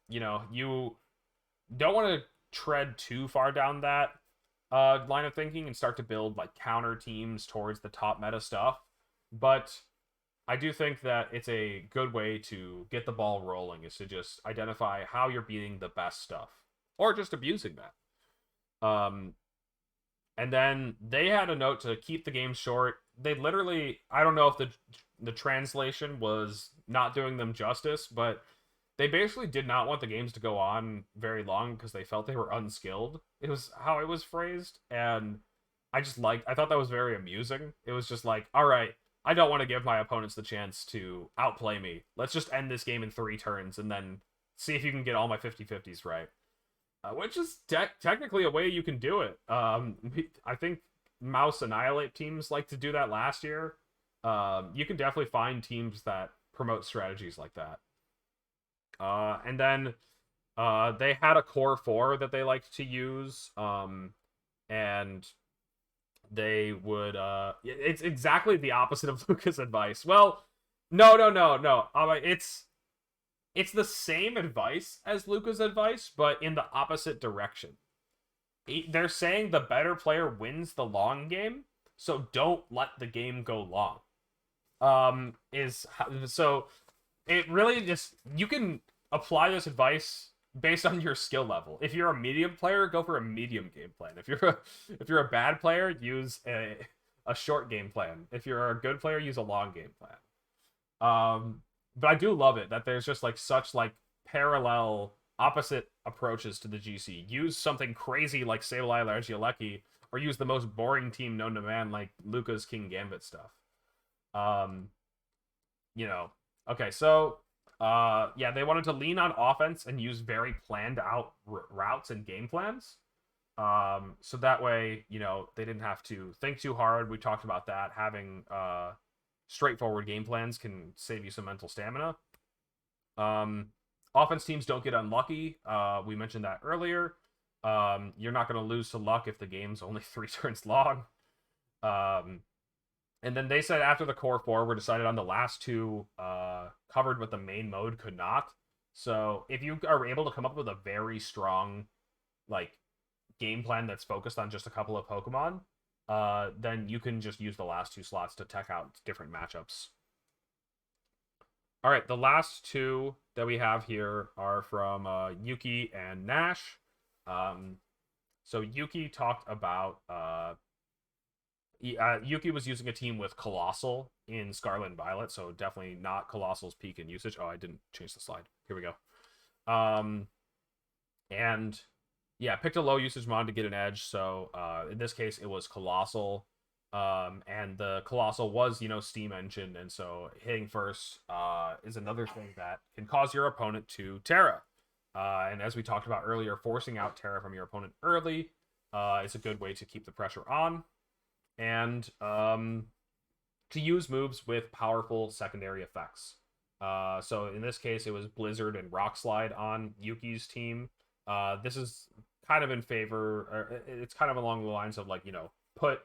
You don't want to tread too far down that line of thinking and start to build like counter teams towards the top meta stuff. But I do think that it's a good way to get the ball rolling is to just identify how you're beating the best stuff or just abusing that. And then they had a note to keep the game short. They literally, I don't know if the translation was not doing them justice, but they basically did not want the games to go on very long because they felt they were unskilled. It was how it was phrased, and I thought that was very amusing. It was just like, all right, I don't want to give my opponents the chance to outplay me. Let's just end this game in 3 turns and then see if you can get all my 50-50s right. which is technically a way you can do it. I think Mouse Annihilate teams like to do that last year. You can definitely find teams that promote strategies like that. And then they had a core four that they liked to use. And they would it's exactly the opposite of Luca's advice. Well, no. It's the same advice as Luca's advice, but in the opposite direction. They're saying the better player wins the long game, so don't let the game go long. Is so it really just you can apply this advice based on your skill level. If you're a medium player, go for a medium game plan. If you're a bad player, use a short game plan. If you're a good player, use a long game plan. But I do love it that there's just like such like parallel opposite approaches to the GC. Use something crazy like Sableye Largialecki, or use the most boring team known to man like Luca's King Gambit stuff. Um, you know, okay, so yeah, they wanted to lean on offense and use very planned out routes and game plans. So that way, they didn't have to think too hard. We talked about that. Having straightforward game plans can save you some mental stamina. Offense teams don't get unlucky. We mentioned that earlier. You're not going to lose to luck if the game's only 3 turns long. And then they said after the core four were decided on, the last two covered what the main mode could not. So if you are able to come up with a very strong like game plan that's focused on just a couple of Pokemon, then you can just use the last 2 slots to tech out different matchups. All right, the last 2 that we have here are from Yuki and Nash. So Yuki talked about Yuki was using a team with Colossal in Scarlet and Violet, so definitely not Colossal's peak in usage. Oh, I didn't change the slide. Here we go. And yeah, picked a low usage mod to get an edge. So in this case, it was Colossal. And the Colossal was, Steam Engine, and so hitting first is another thing that can cause your opponent to Terra. And as we talked about earlier, forcing out Terra from your opponent early is a good way to keep the pressure on. And to use moves with powerful secondary effects. So in this case, it was Blizzard and Rock Slide on Yuki's team. This is kind of in favor, or it's kind of along the lines of like, put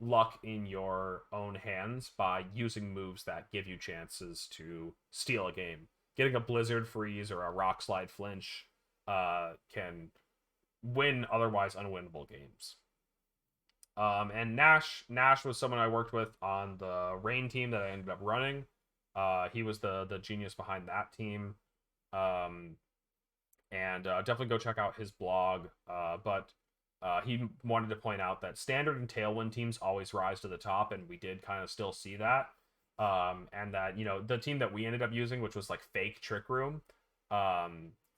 luck in your own hands by using moves that give you chances to steal a game. Getting a Blizzard freeze or a Rock Slide flinch can win otherwise unwinnable games. And Nash was someone I worked with on the Rain team that I ended up running. He was the genius behind that team. And definitely go check out his blog. But he wanted to point out that Standard and Tailwind teams always rise to the top, and we did kind of still see that. And that, the team that we ended up using, which was like Fake Trick Room,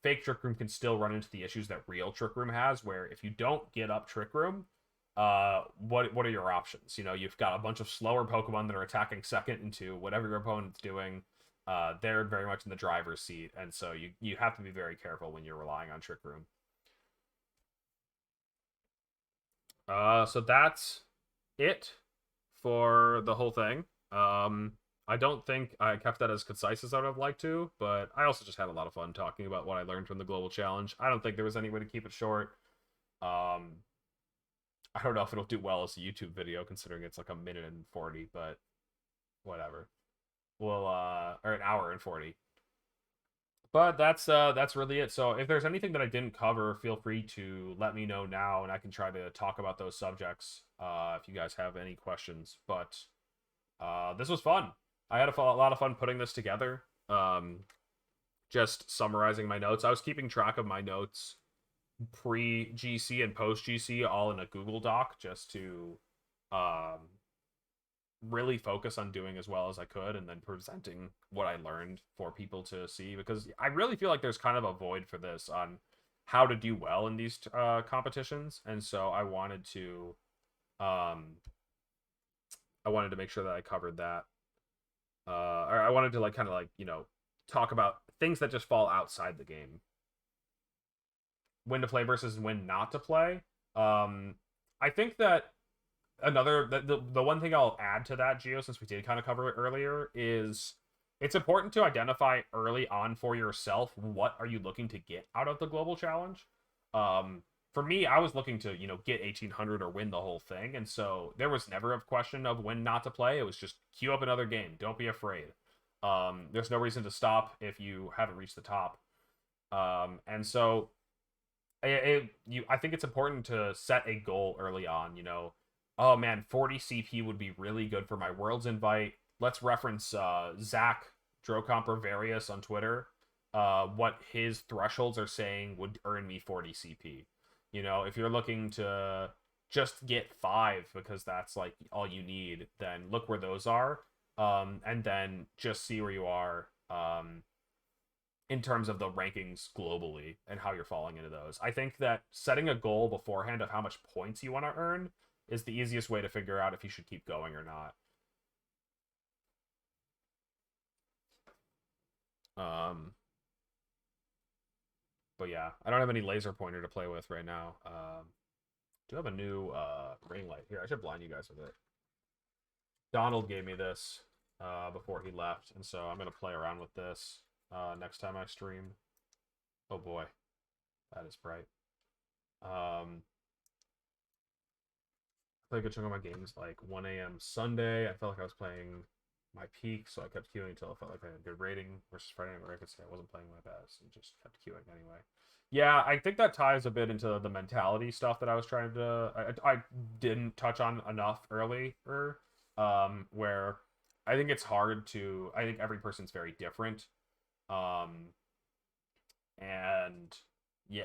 Fake Trick Room can still run into the issues that Real Trick Room has, where if you don't get up Trick Room, what are your options? You've got a bunch of slower Pokemon that are attacking second into whatever your opponent's doing. They're very much in the driver's seat, and so you have to be very careful when you're relying on Trick Room. So that's it for the whole thing. I don't think I kept that as concise as I would have liked to, but I also just had a lot of fun talking about what I learned from the Global Challenge. I don't think there was any way to keep it short. I don't know if it'll do well as a YouTube video, considering it's like 1:40, but whatever. Well, or 1:40. But that's really it. So if there's anything that I didn't cover, feel free to let me know now, and I can try to talk about those subjects if you guys have any questions. But this was fun. I had a lot of fun putting this together. Just summarizing my notes. I was keeping track of my notes pre-GC and post-GC all in a Google Doc just to really focus on doing as well as I could, and then presenting what I learned for people to see, because I really feel like there's kind of a void for this on how to do well in these competitions, and so I wanted to make sure that I covered that, or I wanted to talk about things that just fall outside the game. when to play versus when not to play. I think that the one thing I'll add to that, Geo, since we did kind of cover it earlier, is it's important to identify early on for yourself what are you looking to get out of the global challenge. For me, I was looking to get 1800 or win the whole thing, and so there was never a question of when not to play. It was just queue up another game. Don't be afraid. There's no reason to stop if you haven't reached the top. And so I think it's important to set a goal early on. Oh man, 40 CP would be really good for my Worlds invite. Let's reference Zach Drocomper Various on Twitter. What his thresholds are saying would earn me 40 CP. If you're looking to just get 5 because that's like all you need, then look where those are. And then just see where you are. In terms of the rankings globally and how you're falling into those. I think that setting a goal beforehand of how much points you want to earn is the easiest way to figure out if you should keep going or not. But yeah, I don't have any laser pointer to play with right now. Do have a new ring light here. I should blind you guys with it. Donald gave me this before he left, and so I'm gonna play around with this next time I stream. Oh boy, that is bright. I played a good chunk of my games like 1 a.m. Sunday. I felt like I was playing my peak, so I kept queuing until I felt like I had a good rating versus Friday night where I could say I wasn't playing my best and just kept queuing anyway. Yeah, I think that ties a bit into the mentality stuff that I was trying to. I didn't touch on enough earlier, where I think it's hard to. I think every person's very different, um, and yeah,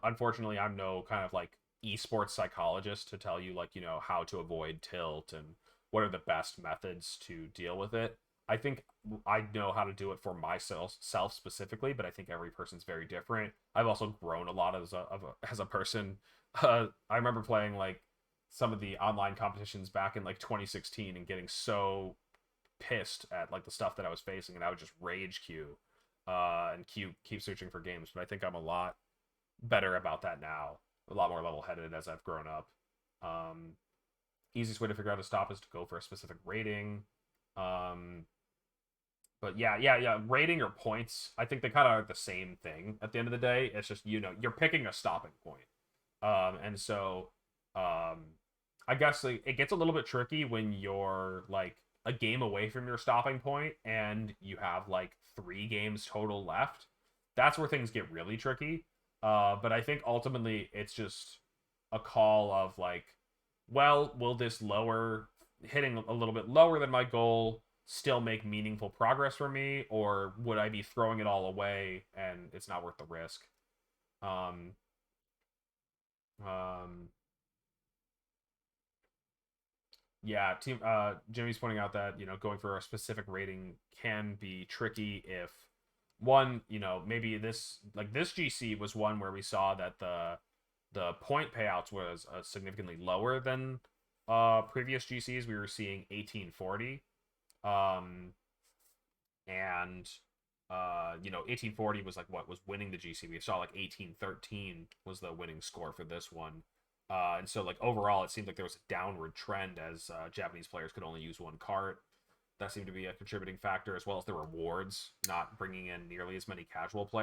unfortunately I'm no kind of like esports psychologist to tell you like how to avoid tilt and what are the best methods to deal with it. I think I know how to do it for myself specifically, but I think every person's very different. I've also grown a lot as a person. I remember playing like some of the online competitions back in like 2016 and getting so pissed at like the stuff that I was facing, and I would just rage queue and keep searching for games. But I think I'm a lot better about that now, a lot more level-headed as I've grown up. Easiest way to figure out to stop is to go for a specific rating. But yeah, rating or points, I think they kind of are the same thing at the end of the day. It's just you're picking a stopping point. And so I guess like, it gets a little bit tricky when you're like a game away from your stopping point and you have like 3 games total left. That's where things get really tricky. But I think ultimately it's just a call of like, well, will this hitting a little bit lower than my goal still make meaningful progress for me, or would I be throwing it all away and it's not worth the risk? Um, um, yeah, Jimmy's pointing out that going for a specific rating can be tricky if one, maybe this GC was one where we saw that the point payouts was significantly lower than previous GCs. We were seeing 1840, and 1840 was like what was winning the GC. We saw like 1813 was the winning score for this one. And so like overall, it seemed like there was a downward trend as Japanese players could only use one cart. That seemed to be a contributing factor, as well as the rewards not bringing in nearly as many casual players.